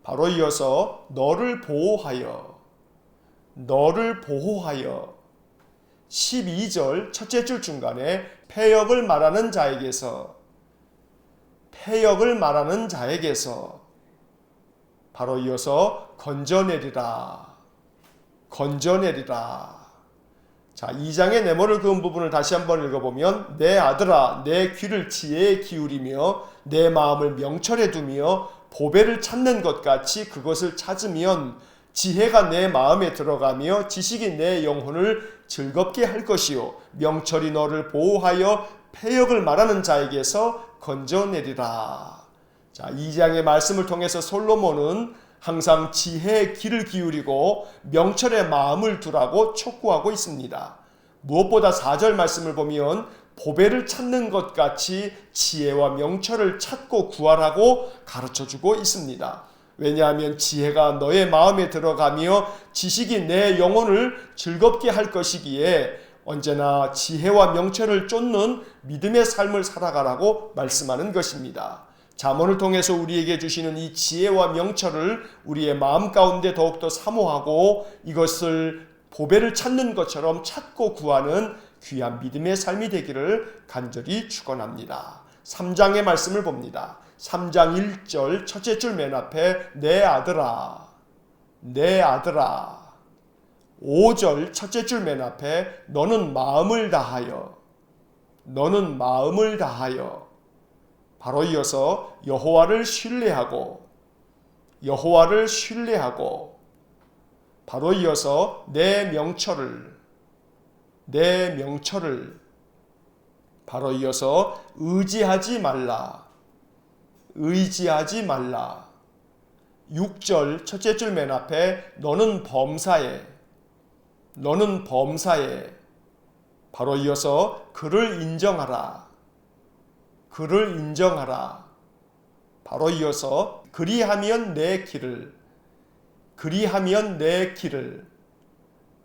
바로 이어서 너를 보호하여, 너를 보호하여. 12절 첫째 줄 중간에 패역을 말하는 자에게서, 패역을 말하는 자에게서. 바로 이어서 건져내리라, 건져내리라. 자, 2장의 네모를 그은 부분을 다시 한번 읽어보면 내 아들아 내 귀를 지혜에 기울이며 내 마음을 명철에 두며 보배를 찾는 것 같이 그것을 찾으면 지혜가 내 마음에 들어가며 지식이 내 영혼을 즐겁게 할 것이요 명철이 너를 보호하여 패역을 말하는 자에게서 건져내리라. 자, 2장의 말씀을 통해서 솔로몬은 항상 지혜의 귀를 기울이고 명철의 마음을 두라고 촉구하고 있습니다. 무엇보다 4절 말씀을 보면 보배를 찾는 것 같이 지혜와 명철을 찾고 구하라고 가르쳐주고 있습니다. 왜냐하면 지혜가 너의 마음에 들어가며 지식이 내 영혼을 즐겁게 할 것이기에 언제나 지혜와 명철을 쫓는 믿음의 삶을 살아가라고 말씀하는 것입니다. 잠언을 통해서 우리에게 주시는 이 지혜와 명철을 우리의 마음 가운데 더욱더 사모하고 이것을 보배를 찾는 것처럼 찾고 구하는 귀한 믿음의 삶이 되기를 간절히 축원합니다. 3장의 말씀을 봅니다. 3장 1절 첫째 줄 맨 앞에 내 아들아, 내 아들아. 5절 첫째 줄 맨 앞에 너는 마음을 다하여, 너는 마음을 다하여. 바로 이어서 여호와를 신뢰하고, 여호와를 신뢰하고. 바로 이어서 내 명철을, 내 명철을. 바로 이어서 의지하지 말라, 의지하지 말라. 6절 첫째 줄 맨 앞에 너는 범사에, 너는 범사에. 바로 이어서 그를 인정하라, 그를 인정하라. 바로 이어서 그리하면 내 길을, 그리하면 내 길을.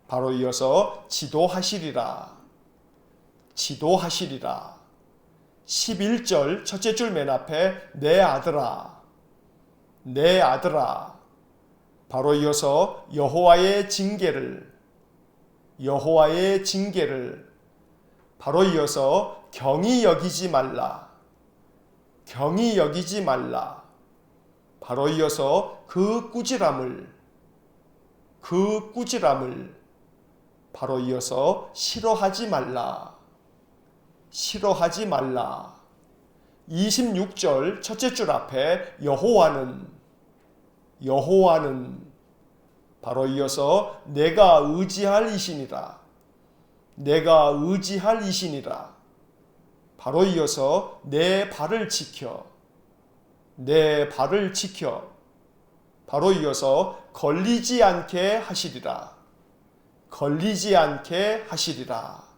바로 이어서 지도하시리라, 지도하시리라. 11절 첫째 줄 맨 앞에 내 아들아, 내 아들아. 바로 이어서 여호와의 징계를, 여호와의 징계를. 바로 이어서 경히 여기지 말라, 경히 여기지 말라. 바로 이어서 그 꾸지람을, 그 꾸지람을 바로 이어서 싫어하지 말라. 싫어하지 말라. 26절 첫째 줄 앞에 여호와는 바로 이어서 내가 의지할 이시니라. 내가 의지할 이시니라. 바로 이어서 내 발을 지켜. 내 발을 지켜. 바로 이어서 걸리지 않게 하시리라. 걸리지 않게 하시리라.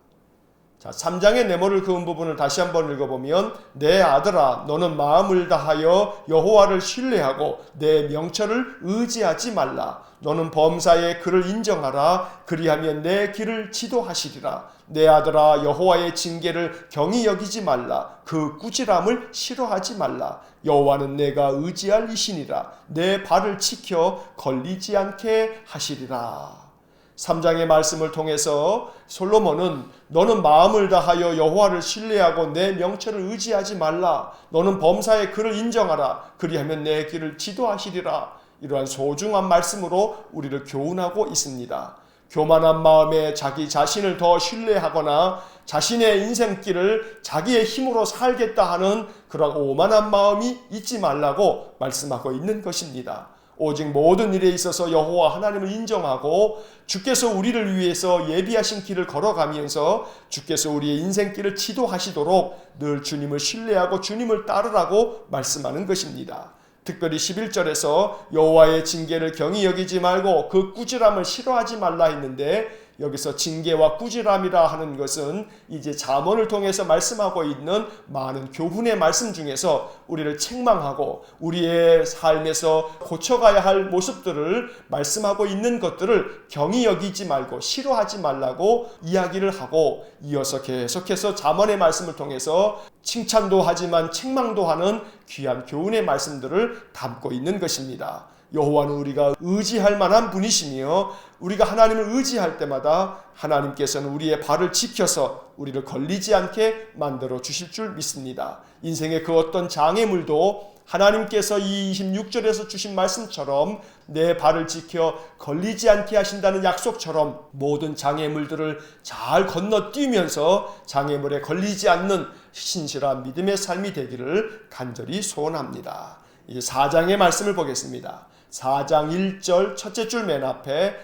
자, 3장의 네모를 그은 부분을 다시 한번 읽어보면 내 아들아 너는 마음을 다하여 여호와를 신뢰하고 내 명철을 의지하지 말라. 너는 범사에 그를 인정하라. 그리하면 내 길을 지도하시리라. 내 아들아 여호와의 징계를 경히 여기지 말라. 그 꾸지람을 싫어하지 말라. 여호와는 내가 의지할 이시니라. 내 발을 지켜 걸리지 않게 하시리라. 3장의 말씀을 통해서 솔로몬은 너는 마음을 다하여 여호와를 신뢰하고 내 명철을 의지하지 말라. 너는 범사에 그를 인정하라. 그리하면 내 길을 지도하시리라. 이러한 소중한 말씀으로 우리를 교훈하고 있습니다. 교만한 마음에 자기 자신을 더 신뢰하거나 자신의 인생길을 자기의 힘으로 살겠다 하는 그런 오만한 마음이 있지 말라고 말씀하고 있는 것입니다. 오직 모든 일에 있어서 여호와 하나님을 인정하고 주께서 우리를 위해서 예비하신 길을 걸어가면서 주께서 우리의 인생길을 지도하시도록 늘 주님을 신뢰하고 주님을 따르라고 말씀하는 것입니다. 특별히 11절에서 여호와의 징계를 경히 여기지 말고 그 꾸지람을 싫어하지 말라 했는데 여기서 징계와 꾸지람이라 하는 것은 이제 잠언을 통해서 말씀하고 있는 많은 교훈의 말씀 중에서 우리를 책망하고 우리의 삶에서 고쳐가야 할 모습들을 말씀하고 있는 것들을 경히 여기지 말고 싫어하지 말라고 이야기를 하고 이어서 계속해서 잠언의 말씀을 통해서 칭찬도 하지만 책망도 하는 귀한 교훈의 말씀들을 담고 있는 것입니다. 여호와는 우리가 의지할 만한 분이시며 우리가 하나님을 의지할 때마다 하나님께서는 우리의 발을 지켜서 우리를 걸리지 않게 만들어 주실 줄 믿습니다. 인생의 그 어떤 장애물도 하나님께서 이 26절에서 주신 말씀처럼 내 발을 지켜 걸리지 않게 하신다는 약속처럼 모든 장애물들을 잘 건너뛰면서 장애물에 걸리지 않는 신실한 믿음의 삶이 되기를 간절히 소원합니다. 이제 4장의 말씀을 보겠습니다. 4장 1절 첫째 줄 맨 앞에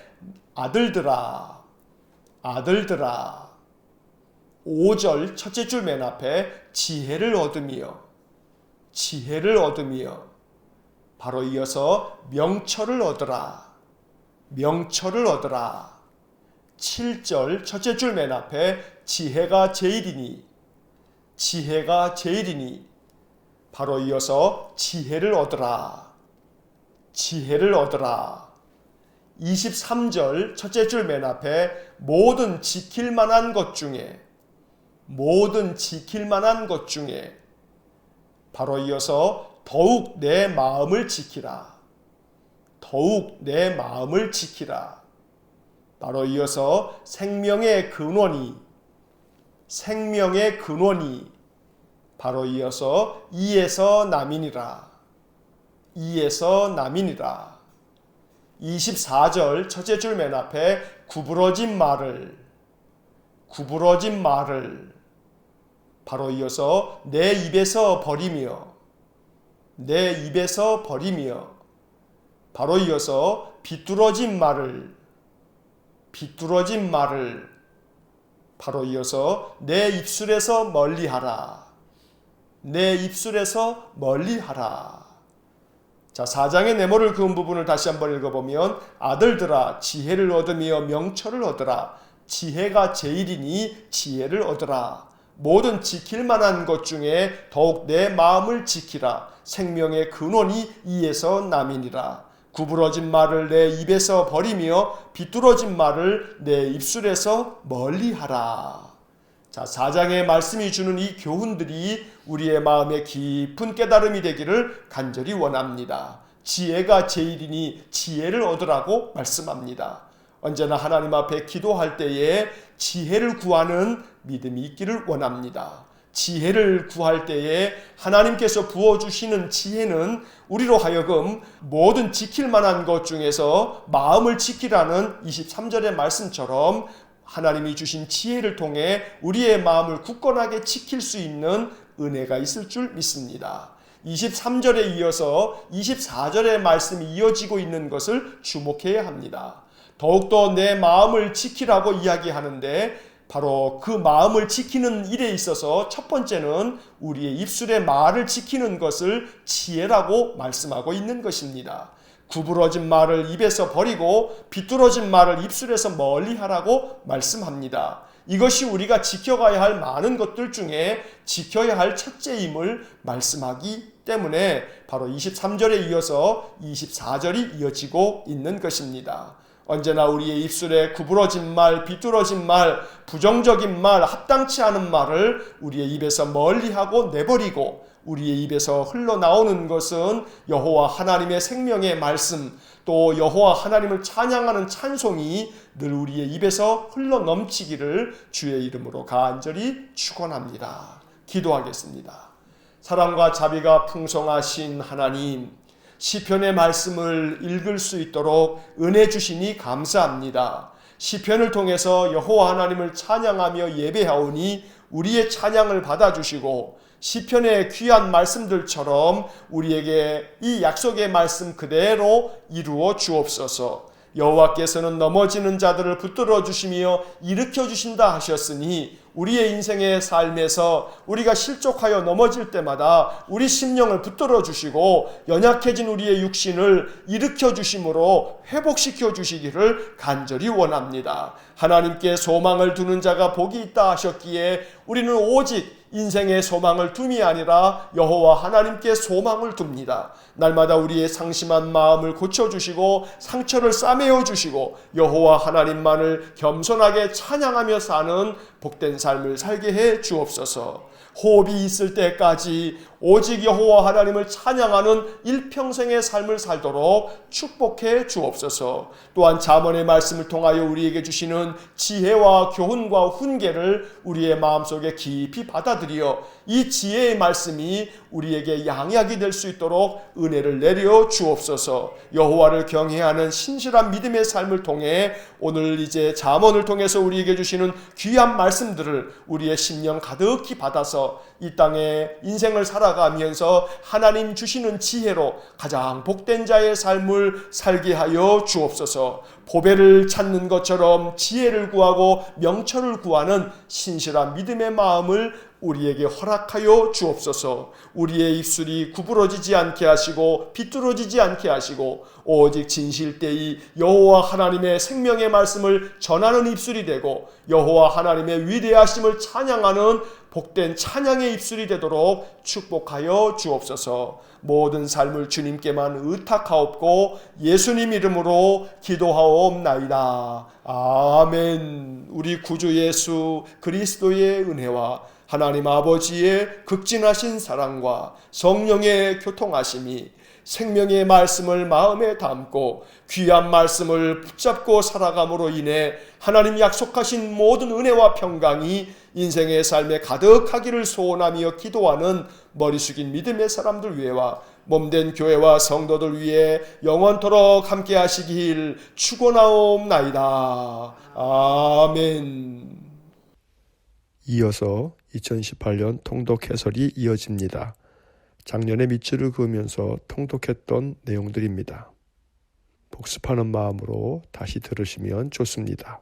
아들들아 아들들아 5절 첫째 줄 맨 앞에 지혜를 얻으며 지혜를 얻으며 바로 이어서 명철을 얻으라 명철을 얻으라 7절 첫째 줄 맨 앞에 지혜가 제일이니 지혜가 제일이니 바로 이어서 지혜를 얻으라 지혜를 얻으라 23절 첫째 줄 맨 앞에 모든 지킬 만한 것 중에 모든 지킬 만한 것 중에 바로 이어서 더욱 내 마음을 지키라 더욱 내 마음을 지키라 바로 이어서 생명의 근원이 바로 이어서 이에서 남이니라 이에서 남이니라 24절 첫째 줄 맨 앞에 구부러진 말을 바로 이어서 내 입에서 버리며 바로 이어서 비뚤어진 말을 바로 이어서 내 입술에서 멀리하라 자, 4장의 네모를 그은 부분을 다시 한번 읽어보면 아들들아 지혜를 얻으며 명철을 얻으라 지혜가 제일이니 지혜를 얻으라 모든 지킬 만한 것 중에 더욱 내 마음을 지키라 생명의 근원이 이에서 남이니라 구부러진 말을 내 입에서 버리며 비뚤어진 말을 내 입술에서 멀리하라. 자, 4장의 말씀이 주는 이 교훈들이 우리의 마음에 깊은 깨달음이 되기를 간절히 원합니다. 지혜가 제일이니 지혜를 얻으라고 말씀합니다. 언제나 하나님 앞에 기도할 때에 지혜를 구하는 믿음이 있기를 원합니다. 지혜를 구할 때에 하나님께서 부어주시는 지혜는 우리로 하여금 모든 지킬 만한 것 중에서 마음을 지키라는 23절의 말씀처럼 하나님이 주신 지혜를 통해 우리의 마음을 굳건하게 지킬 수 있는 은혜가 있을 줄 믿습니다. 23절에 이어서 24절의 말씀이 이어지고 있는 것을 주목해야 합니다. 더욱더 내 마음을 지키라고 이야기하는데 바로 그 마음을 지키는 일에 있어서 첫 번째는 우리의 입술의 말을 지키는 것을 지혜라고 말씀하고 있는 것입니다. 구부러진 말을 입에서 버리고 비뚤어진 말을 입술에서 멀리하라고 말씀합니다. 이것이 우리가 지켜가야 할 많은 것들 중에 지켜야 할 첫째임을 말씀하기 때문에 바로 23절에 이어서 24절이 이어지고 있는 것입니다. 언제나 우리의 입술에 구부러진 말, 비뚤어진 말, 부정적인 말, 합당치 않은 말을 우리의 입에서 멀리하고 내버리고 우리의 입에서 흘러나오는 것은 여호와 하나님의 생명의 말씀, 또 여호와 하나님을 찬양하는 찬송이 늘 우리의 입에서 흘러넘치기를 주의 이름으로 간절히 축원합니다. 기도하겠습니다. 사랑과 자비가 풍성하신 하나님, 시편의 말씀을 읽을 수 있도록 은혜 주시니 감사합니다. 시편을 통해서 여호와 하나님을 찬양하며 예배하오니 우리의 찬양을 받아주시고 시편의 귀한 말씀들처럼 우리에게 이 약속의 말씀 그대로 이루어 주옵소서. 여호와께서는 넘어지는 자들을 붙들어 주시며 일으켜 주신다 하셨으니 우리의 인생의 삶에서 우리가 실족하여 넘어질 때마다 우리 심령을 붙들어 주시고 연약해진 우리의 육신을 일으켜 주심으로 회복시켜 주시기를 간절히 원합니다. 하나님께 소망을 두는 자가 복이 있다 하셨기에 우리는 오직 인생의 소망을 둠이 아니라 여호와 하나님께 소망을 둡니다. 날마다 우리의 상심한 마음을 고쳐주시고 상처를 싸매어 주시고 여호와 하나님만을 겸손하게 찬양하며 사는 복된 삶을 살게 해 주옵소서. 호흡이 있을 때까지 오직 여호와 하나님을 찬양하는 일평생의 삶을 살도록 축복해 주옵소서. 또한 잠언의 말씀을 통하여 우리에게 주시는 지혜와 교훈과 훈계를 우리의 마음속에 깊이 받아들여 이 지혜의 말씀이 우리에게 양약이 될 수 있도록 은혜를 내려 주옵소서. 여호와를 경외하는 신실한 믿음의 삶을 통해 오늘 이제 잠언을 통해서 우리에게 주시는 귀한 말씀들을 우리의 심령 가득히 받아서 이 땅에 인생을 살아가면서 하나님 주시는 지혜로 가장 복된 자의 삶을 살게 하여 주옵소서. 보배를 찾는 것처럼 지혜를 구하고 명철을 구하는 신실한 믿음의 마음을 우리에게 허락하여 주옵소서. 우리의 입술이 구부러지지 않게 하시고 비뚤어지지 않게 하시고 오직 진실되이 여호와 하나님의 생명의 말씀을 전하는 입술이 되고 여호와 하나님의 위대하심을 찬양하는 복된 찬양의 입술이 되도록 축복하여 주옵소서. 모든 삶을 주님께만 의탁하옵고 예수님 이름으로 기도하옵나이다. 아멘. 우리 구주 예수 그리스도의 은혜와 하나님 아버지의 극진하신 사랑과 성령의 교통하심이 생명의 말씀을 마음에 담고 귀한 말씀을 붙잡고 살아감으로 인해 하나님 약속하신 모든 은혜와 평강이 인생의 삶에 가득하기를 소원하며 기도하는 머리 숙인 믿음의 사람들 위에와 몸된 교회와 성도들 위해 영원토록 함께 하시길 축원하옵나이다. 아멘. 이어서 2018년 통독 해설이 이어집니다. 작년에 밑줄을 그으면서 통독했던 내용들입니다. 복습하는 마음으로 다시 들으시면 좋습니다.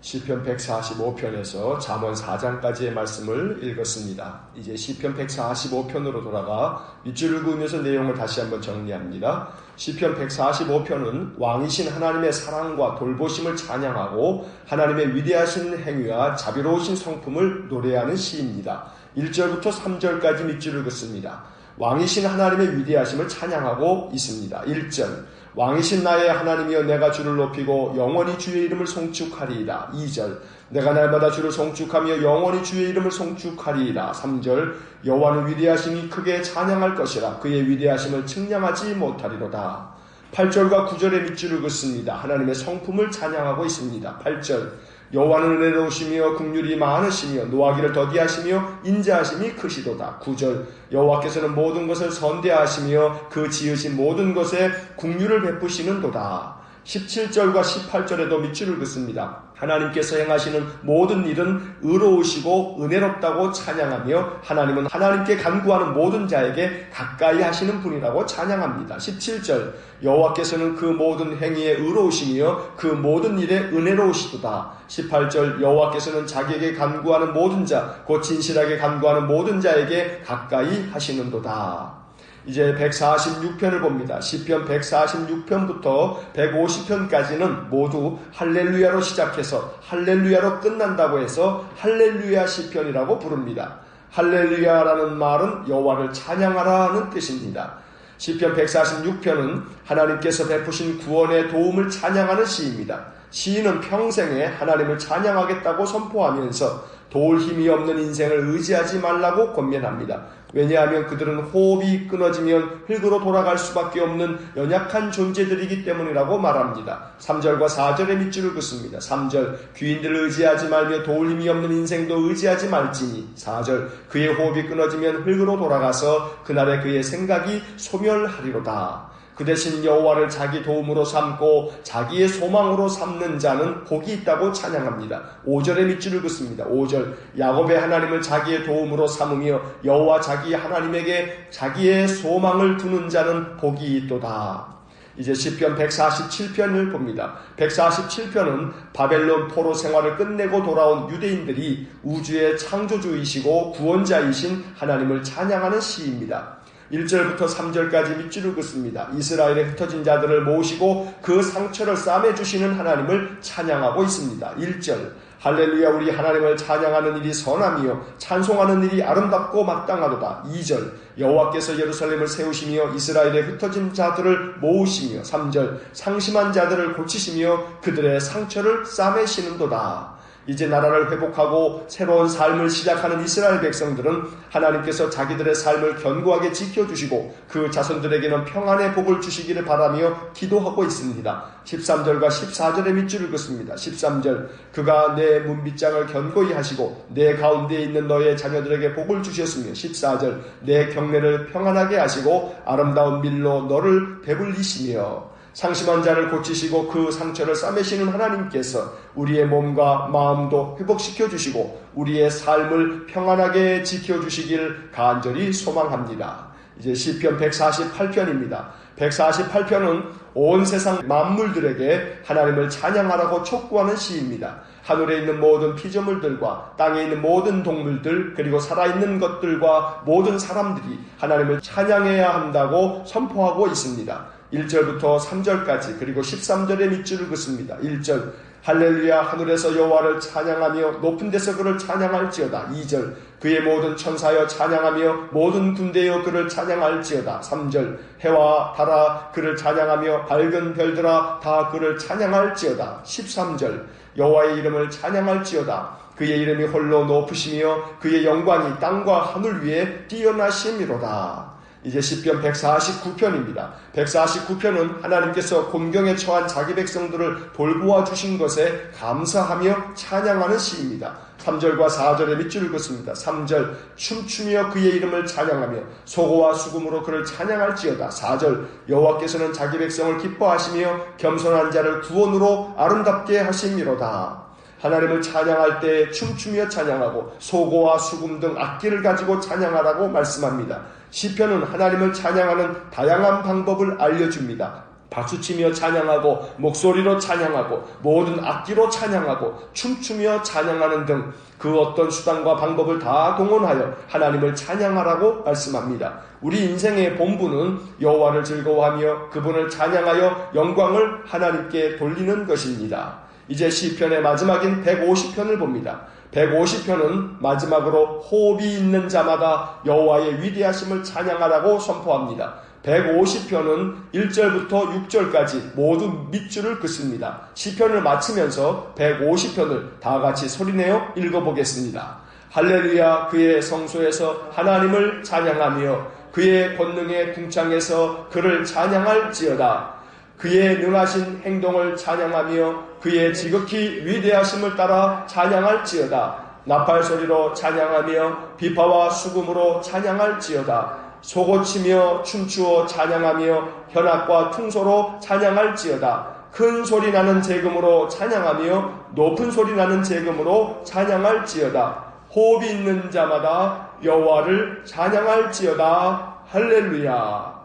시편 145편에서 잠언 4장까지의 말씀을 읽었습니다. 이제 시편 145편으로 돌아가 밑줄을 그으면서 내용을 다시 한번 정리합니다. 시편 145편은 왕이신 하나님의 사랑과 돌보심을 찬양하고 하나님의 위대하신 행위와 자비로우신 성품을 노래하는 시입니다. 1절부터 3절까지 밑줄을 긋습니다. 왕이신 하나님의 위대하심을 찬양하고 있습니다. 1절 왕이신 나의 하나님이여 내가 주를 높이고 영원히 주의 이름을 송축하리이다. 2절 내가 날마다 주를 송축하며 영원히 주의 이름을 송축하리이다. 3절 여호와는 위대하심이 크게 찬양할 것이라 그의 위대하심을 측량하지 못하리로다. 8절과 9절의 밑줄을 긋습니다. 하나님의 성품을 찬양하고 있습니다. 8절 여호와는 은혜로우시며 국률이 많으시며 노하기를 더디하시며 인자하심이 크시도다. 9절 여호와께서는 모든 것을 선대하시며 그 지으신 모든 것에 국률을 베푸시는도다. 17절과 18절에도 밑줄을 긋습니다. 하나님께서 행하시는 모든 일은 의로우시고 은혜롭다고 찬양하며 하나님은 하나님께 간구하는 모든 자에게 가까이 하시는 분이라고 찬양합니다. 17절 여호와께서는 그 모든 행위에 의로우시며 그 모든 일에 은혜로우시도다. 18절 여호와께서는 자기에게 간구하는 모든 자 곧 진실하게 간구하는 모든 자에게 가까이 하시는도다. 이제 146편을 봅니다. 시편 146편부터 150편까지는 모두 할렐루야로 시작해서 할렐루야로 끝난다고 해서 할렐루야 시편이라고 부릅니다. 할렐루야라는 말은 여호와를 찬양하라는 뜻입니다. 시편 146편은 하나님께서 베푸신 구원의 도움을 찬양하는 시입니다. 시인은 평생에 하나님을 찬양하겠다고 선포하면서 도울 힘이 없는 인생을 의지하지 말라고 권면합니다. 왜냐하면 그들은 호흡이 끊어지면 흙으로 돌아갈 수밖에 없는 연약한 존재들이기 때문이라고 말합니다. 3절과 4절의 밑줄을 긋습니다. 3절 귀인들을 의지하지 말며 도울 힘이 없는 인생도 의지하지 말지니. 4절 그의 호흡이 끊어지면 흙으로 돌아가서 그날에 그의 생각이 소멸하리로다. 그 대신 여호와를 자기 도움으로 삼고 자기의 소망으로 삼는 자는 복이 있다고 찬양합니다. 5절의 밑줄을 긋습니다. 5절 야곱의 하나님을 자기의 도움으로 삼으며 여호와 자기 하나님에게 자기의 소망을 두는 자는 복이 있도다. 이제 시편 147편을 봅니다. 147편은 바벨론 포로 생활을 끝내고 돌아온 유대인들이 우주의 창조주이시고 구원자이신 하나님을 찬양하는 시입니다. 1절부터 3절까지 밑줄을 긋습니다. 이스라엘의 흩어진 자들을 모으시고 그 상처를 싸매주시는 하나님을 찬양하고 있습니다. 1절 할렐루야 우리 하나님을 찬양하는 일이 선함이요 찬송하는 일이 아름답고 마땅하도다. 2절 여호와께서 예루살렘을 세우시며 이스라엘의 흩어진 자들을 모으시며. 3절 상심한 자들을 고치시며 그들의 상처를 싸매시는도다. 이제 나라를 회복하고 새로운 삶을 시작하는 이스라엘 백성들은 하나님께서 자기들의 삶을 견고하게 지켜주시고 그 자손들에게는 평안의 복을 주시기를 바라며 기도하고 있습니다. 13절과 14절의 밑줄을 긋습니다. 13절 그가 내 문빗장을 견고히 하시고 내 가운데에 있는 너의 자녀들에게 복을 주셨으며. 14절 내 경내를 평안하게 하시고 아름다운 밀로 너를 배불리시며. 상심한 자를 고치시고 그 상처를 싸매시는 하나님께서 우리의 몸과 마음도 회복시켜 주시고 우리의 삶을 평안하게 지켜주시길 간절히 소망합니다. 이제 시편 148편입니다. 148편은 온 세상 만물들에게 하나님을 찬양하라고 촉구하는 시입니다. 하늘에 있는 모든 피조물들과 땅에 있는 모든 동물들 그리고 살아있는 것들과 모든 사람들이 하나님을 찬양해야 한다고 선포하고 있습니다. 1절부터 3절까지 그리고 13절의 밑줄을 긋습니다. 1절 할렐루야 하늘에서 여호와를 찬양하며 높은 데서 그를 찬양할지어다. 2절 그의 모든 천사여 찬양하며 모든 군대여 그를 찬양할지어다. 3절 해와 달아 그를 찬양하며 밝은 별들아 다 그를 찬양할지어다. 13절 여호와의 이름을 찬양할지어다. 그의 이름이 홀로 높으시며 그의 영광이 땅과 하늘 위에 뛰어나심이로다. 이제 시편 149편입니다. 149편은 하나님께서 곤경에 처한 자기 백성들을 돌보아 주신 것에 감사하며 찬양하는 시입니다. 3절과 4절의 밑줄을 긋습니다. 3절 춤추며 그의 이름을 찬양하며 소고와 수금으로 그를 찬양할지어다. 4절 여호와께서는 자기 백성을 기뻐하시며 겸손한 자를 구원으로 아름답게 하심이로다. 하나님을 찬양할 때 춤추며 찬양하고 소고와 수금 등 악기를 가지고 찬양하라고 말씀합니다. 시편은 하나님을 찬양하는 다양한 방법을 알려줍니다. 박수치며 찬양하고 목소리로 찬양하고 모든 악기로 찬양하고 춤추며 찬양하는 등 그 어떤 수단과 방법을 다 동원하여 하나님을 찬양하라고 말씀합니다. 우리 인생의 본분은 여호와를 즐거워하며 그분을 찬양하여 영광을 하나님께 돌리는 것입니다. 이제 시편의 마지막인 150편을 봅니다. 150편은 마지막으로 호흡이 있는 자마다 여호와의 위대하심을 찬양하라고 선포합니다. 150편은 1절부터 6절까지 모두 밑줄을 긋습니다. 시편을 마치면서 150편을 다 같이 소리내어 읽어보겠습니다. 할렐루야 그의 성소에서 하나님을 찬양하며 그의 권능의 궁창에서 그를 찬양할지어다. 그의 능하신 행동을 찬양하며 그의 지극히 위대하심을 따라 찬양할지어다. 나팔 소리로 찬양하며 비파와 수금으로 찬양할지어다. 소고치며 춤추어 찬양하며 현악과 퉁소로 찬양할지어다. 큰 소리 나는 재금으로 찬양하며 높은 소리 나는 재금으로 찬양할지어다. 호흡이 있는 자마다 여호와를 찬양할지어다. 할렐루야.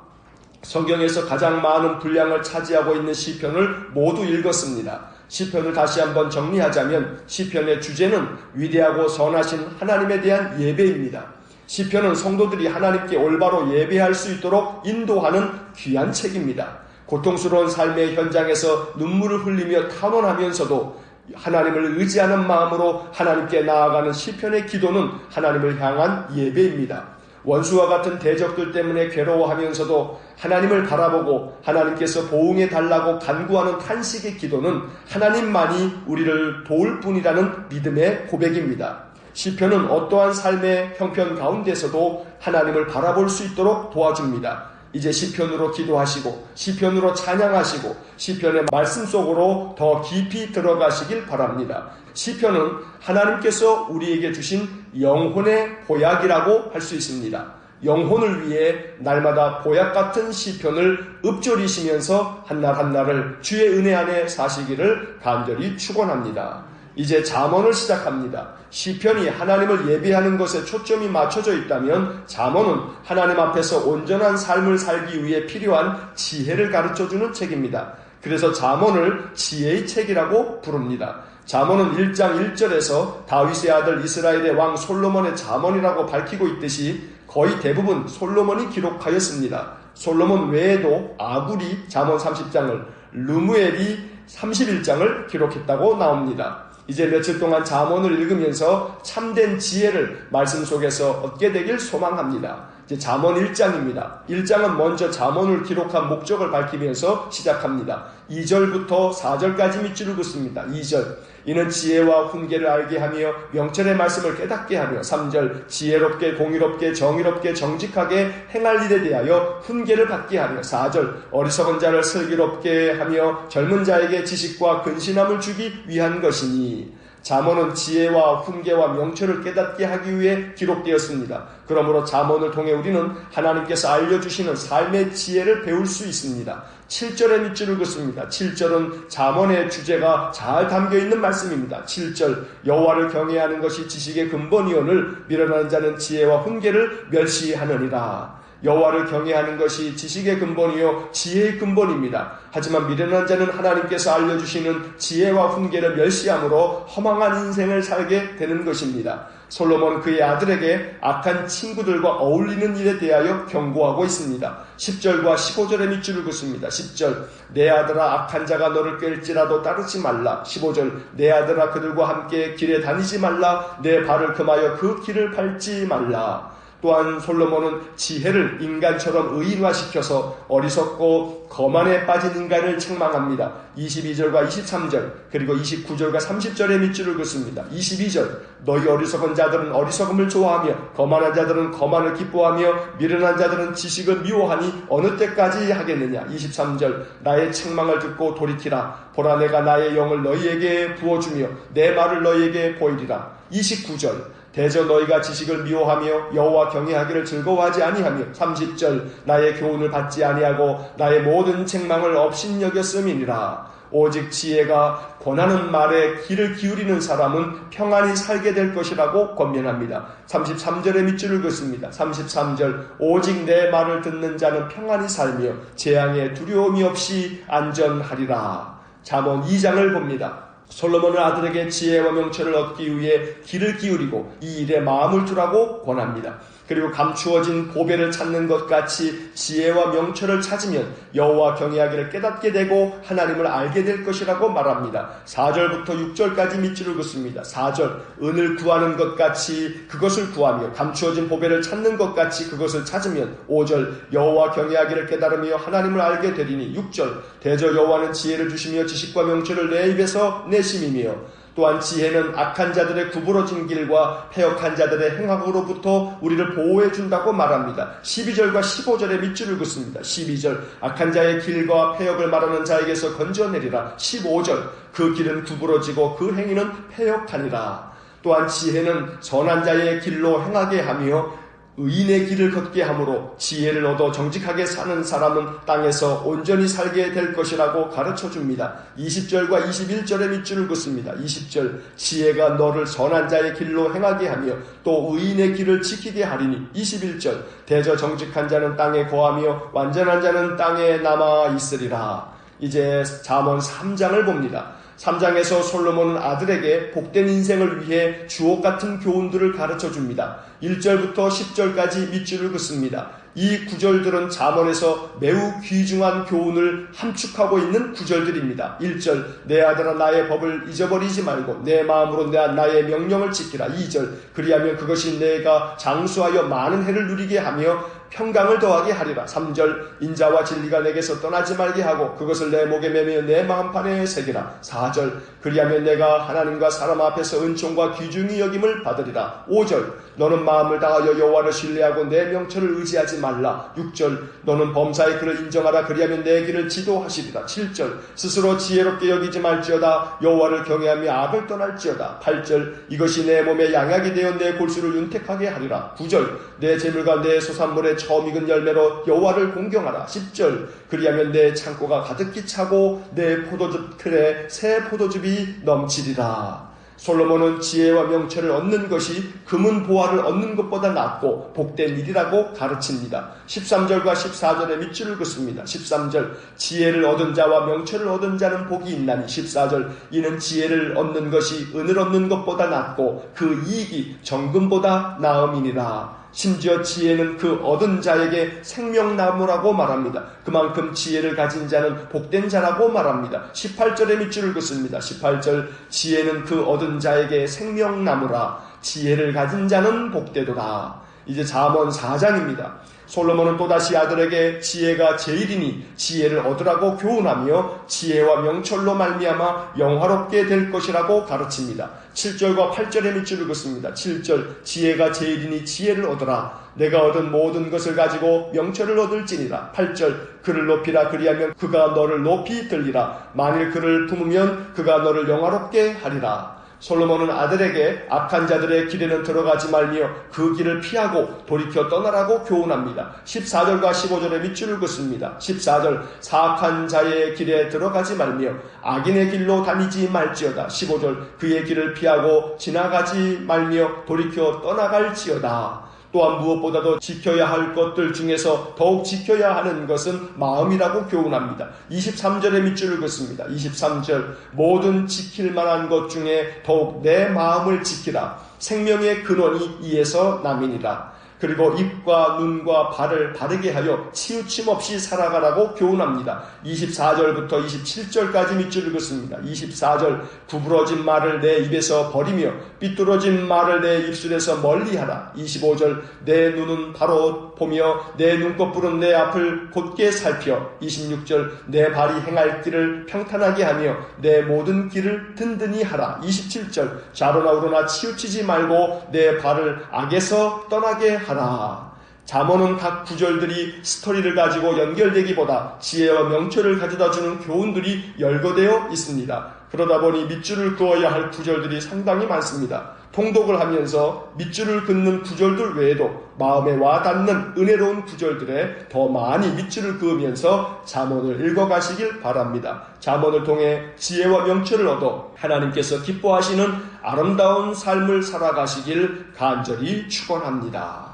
성경에서 가장 많은 분량을 차지하고 있는 시편을 모두 읽었습니다. 시편을 다시 한번 정리하자면 시편의 주제는 위대하고 선하신 하나님에 대한 예배입니다. 시편은 성도들이 하나님께 올바로 예배할 수 있도록 인도하는 귀한 책입니다. 고통스러운 삶의 현장에서 눈물을 흘리며 탄원하면서도 하나님을 의지하는 마음으로 하나님께 나아가는 시편의 기도는 하나님을 향한 예배입니다. 원수와 같은 대적들 때문에 괴로워하면서도 하나님을 바라보고 하나님께서 보응해 달라고 간구하는 탄식의 기도는 하나님만이 우리를 도울 뿐이라는 믿음의 고백입니다. 시편은 어떠한 삶의 형편 가운데서도 하나님을 바라볼 수 있도록 도와줍니다. 이제 시편으로 기도하시고 시편으로 찬양하시고 시편의 말씀 속으로 더 깊이 들어가시길 바랍니다. 시편은 하나님께서 우리에게 주신 영혼의 보약이라고 할 수 있습니다. 영혼을 위해 날마다 보약 같은 시편을 읊조리시면서 한날 한날을 주의 은혜 안에 사시기를 간절히 축원합니다. 이제 잠언을 시작합니다. 시편이 하나님을 예배하는 것에 초점이 맞춰져 있다면 잠언은 하나님 앞에서 온전한 삶을 살기 위해 필요한 지혜를 가르쳐주는 책입니다. 그래서 잠언을 지혜의 책이라고 부릅니다. 잠언은 1장 1절에서 다윗의 아들 이스라엘의 왕 솔로몬의 잠언이라고 밝히고 있듯이 거의 대부분 솔로몬이 기록하였습니다. 솔로몬 외에도 아굴이 잠언 30장을, 르무엘이 31장을 기록했다고 나옵니다. 이제 며칠 동안 잠언을 읽으면서 참된 지혜를 말씀 속에서 얻게 되길 소망합니다. 이제 잠언 1장입니다. 1장은 먼저 잠언을 기록한 목적을 밝히면서 시작합니다. 2절부터 4절까지 밑줄을 긋습니다. 2절, 이는 지혜와 훈계를 알게 하며 명철의 말씀을 깨닫게 하며 3절, 지혜롭게 공의롭게 정의롭게 정직하게 행할 일에 대하여 훈계를 받게 하며 4절, 어리석은 자를 슬기롭게 하며 젊은 자에게 지식과 근신함을 주기 위한 것이니. 잠언은 지혜와 훈계와 명철을 깨닫게 하기 위해 기록되었습니다. 그러므로 잠언을 통해 우리는 하나님께서 알려주시는 삶의 지혜를 배울 수 있습니다. 7절의 밑줄을 긋습니다. 7절은 잠언의 주제가 잘 담겨있는 말씀입니다. 7절, 여호와를 경외하는 것이 지식의 근본이오늘 미련한 자는 지혜와 훈계를 멸시하느니라. 여호와를 경외하는 것이 지식의 근본이요 지혜의 근본입니다. 하지만 미련한 자는 하나님께서 알려주시는 지혜와 훈계를 멸시함으로 허망한 인생을 살게 되는 것입니다. 솔로몬은 그의 아들에게 악한 친구들과 어울리는 일에 대하여 경고하고 있습니다. 10절과 15절의 밑줄을 긋습니다. 10절, 내 아들아 악한 자가 너를 꿰일지라도 따르지 말라. 15절, 내 아들아 그들과 함께 길에 다니지 말라. 내 발을 금하여 그 길을 밟지 말라. 또한 솔로몬은 지혜를 인간처럼 의인화시켜서 어리석고 거만에 빠진 인간을 책망합니다. 22절과 23절 그리고 29절과 30절의 밑줄을 긋습니다. 22절, 너희 어리석은 자들은 어리석음을 좋아하며 거만한 자들은 거만을 기뻐하며 미련한 자들은 지식을 미워하니 어느 때까지 하겠느냐. 23절, 나의 책망을 듣고 돌이키라. 보라, 내가 나의 영을 너희에게 부어주며 내 말을 너희에게 보이리라. 29절, 대저 너희가 지식을 미워하며 여호와 경외하기를 즐거워하지 아니하며 30절, 나의 교훈을 받지 아니하고 나의 모든 책망을 업신여겼음이니라. 오직 지혜가 권하는 말에 귀를 기울이는 사람은 평안히 살게 될 것이라고 권면합니다. 33절의 밑줄을 긋습니다. 33절, 오직 내 말을 듣는 자는 평안히 살며 재앙에 두려움이 없이 안전하리라. 잠언 2장을 봅니다. 솔로몬은 아들에게 지혜와 명철을 얻기 위해 귀를 기울이고 이 일에 마음을 두라고 권합니다. 그리고 감추어진 보배를 찾는 것 같이 지혜와 명철을 찾으면 여호와 경외하기를 깨닫게 되고 하나님을 알게 될 것이라고 말합니다. 4절부터 6절까지 밑줄을 긋습니다. 4절, 은을 구하는 것 같이 그것을 구하며 감추어진 보배를 찾는 것 같이 그것을 찾으면 5절, 여호와 경외하기를 깨달으며 하나님을 알게 되리니 6절, 대저 여호와는 지혜를 주시며 지식과 명철을 내 입에서 내심이며 또한 지혜는 악한 자들의 구부러진 길과 패역한 자들의 행악으로부터 우리를 보호해 준다고 말합니다. 12절과 15절에 밑줄을 긋습니다. 12절 악한 자의 길과 패역을 말하는 자에게서 건져내리라. 15절 그 길은 구부러지고 그 행위는 패역하니라. 또한 지혜는 선한 자의 길로 행하게 하며 의인의 길을 걷게 하므로 지혜를 얻어 정직하게 사는 사람은 땅에서 온전히 살게 될 것이라고 가르쳐줍니다. 20절과 21절에 밑줄을 긋습니다. 20절 지혜가 너를 선한 자의 길로 행하게 하며 또 의인의 길을 지키게 하리니. 21절 대저 정직한 자는 땅에 거하며 완전한 자는 땅에 남아 있으리라. 이제 잠언 3장을 봅니다. 3장에서 솔로몬은 아들에게 복된 인생을 위해 주옥 같은 교훈들을 가르쳐줍니다. 1절부터 10절까지 밑줄을 긋습니다. 이 구절들은 잠언에서 매우 귀중한 교훈을 함축하고 있는 구절들입니다. 1절 내 아들아 나의 법을 잊어버리지 말고 내 마음으로 나의 명령을 지키라. 2절 그리하면 그것이 내가 장수하여 많은 해를 누리게 하며 평강을 더하게 하리라. 3절 인자와 진리가 내게서 떠나지 말게 하고 그것을 내 목에 매며 내 마음판에 새기라. 4절 그리하면 내가 하나님과 사람 앞에서 은총과 귀중히 여김을 받으리라. 5절 너는 마음을 다하여 여호와를 신뢰하고 내 명철을 의지하지 말라. 6절 너는 범사의 그를 인정하라. 그리하면 내 길을 지도하시리라. 7절 스스로 지혜롭게 여기지 말지어다. 여호와를 경외하며 악을 떠날지어다. 8절 이것이 내 몸에 양약이 되어 내 골수를 윤택하게 하리라. 9절 내 재물과 내 소산물에 처음 익은 열매로 여호와를 공경하라. 10절 그리하면 내 창고가 가득히 차고 내 포도즙 틀에 새 포도즙이 넘치리라. 솔로몬은 지혜와 명철을 얻는 것이 금은 보화를 얻는 것보다 낫고 복된 일이라고 가르칩니다. 13절과 14절에 밑줄을 긋습니다. 13절 지혜를 얻은 자와 명철을 얻은 자는 복이 있나니. 14절 이는 지혜를 얻는 것이 은을 얻는 것보다 낫고 그 이익이 정금보다 나음이니라. 심지어 지혜는 그 얻은 자에게 생명나무라고 말합니다. 그만큼 지혜를 가진 자는 복된 자라고 말합니다. 18절에 밑줄을 긋습니다. 18절 지혜는 그 얻은 자에게 생명나무라. 지혜를 가진 자는 복되도다. 이제 잠언 4장입니다. 솔로몬은 또다시 아들에게 지혜가 제일이니 지혜를 얻으라고 교훈하며 지혜와 명철로 말미암아 영화롭게 될 것이라고 가르칩니다. 7절과 8절에 밑줄을 긋습니다. 7절 지혜가 제일이니 지혜를 얻으라. 내가 얻은 모든 것을 가지고 명철을 얻을지니라. 8절 그를 높이라. 그리하면 그가 너를 높이 들리라. 만일 그를 품으면 그가 너를 영화롭게 하리라. 솔로몬은 아들에게 악한 자들의 길에는 들어가지 말며 그 길을 피하고 돌이켜 떠나라고 교훈합니다. 14절과 15절에 밑줄을 긋습니다. 14절 사악한 자의 길에 들어가지 말며 악인의 길로 다니지 말지어다. 15절 그의 길을 피하고 지나가지 말며 돌이켜 떠나갈지어다. 또한 무엇보다도 지켜야 할 것들 중에서 더욱 지켜야 하는 것은 마음이라고 교훈합니다. 23절에 밑줄을 긋습니다. 23절 모든 지킬 만한 것 중에 더욱 내 마음을 지키라. 생명의 근원이 이에서 남이니라. 그리고 입과 눈과 발을 바르게 하여 치우침 없이 살아가라고 교훈합니다. 24절부터 27절까지 밑줄을 긋습니다. 24절 구부러진 말을 내 입에서 버리며 삐뚤어진 말을 내 입술에서 멀리하라. 25절 내 눈은 바로 보며 내 눈꺼풀은 내 앞을 곧게 살펴. 26절 내 발이 행할 길을 평탄하게 하며 내 모든 길을 든든히 하라. 27절 좌로나 우로나 치우치지 말고 내 발을 악에서 떠나게 하라. 잠언은 각 구절들이 스토리를 가지고 연결되기보다 지혜와 명철을 가져다주는 교훈들이 열거되어 있습니다. 그러다 보니 밑줄을 그어야 할 구절들이 상당히 많습니다. 통독을 하면서 밑줄을 긋는 구절들 외에도 마음에 와닿는 은혜로운 구절들에 더 많이 밑줄을 그으면서 잠언을 읽어가시길 바랍니다. 잠언을 통해 지혜와 명철을 얻어 하나님께서 기뻐하시는 아름다운 삶을 살아가시길 간절히 축원합니다.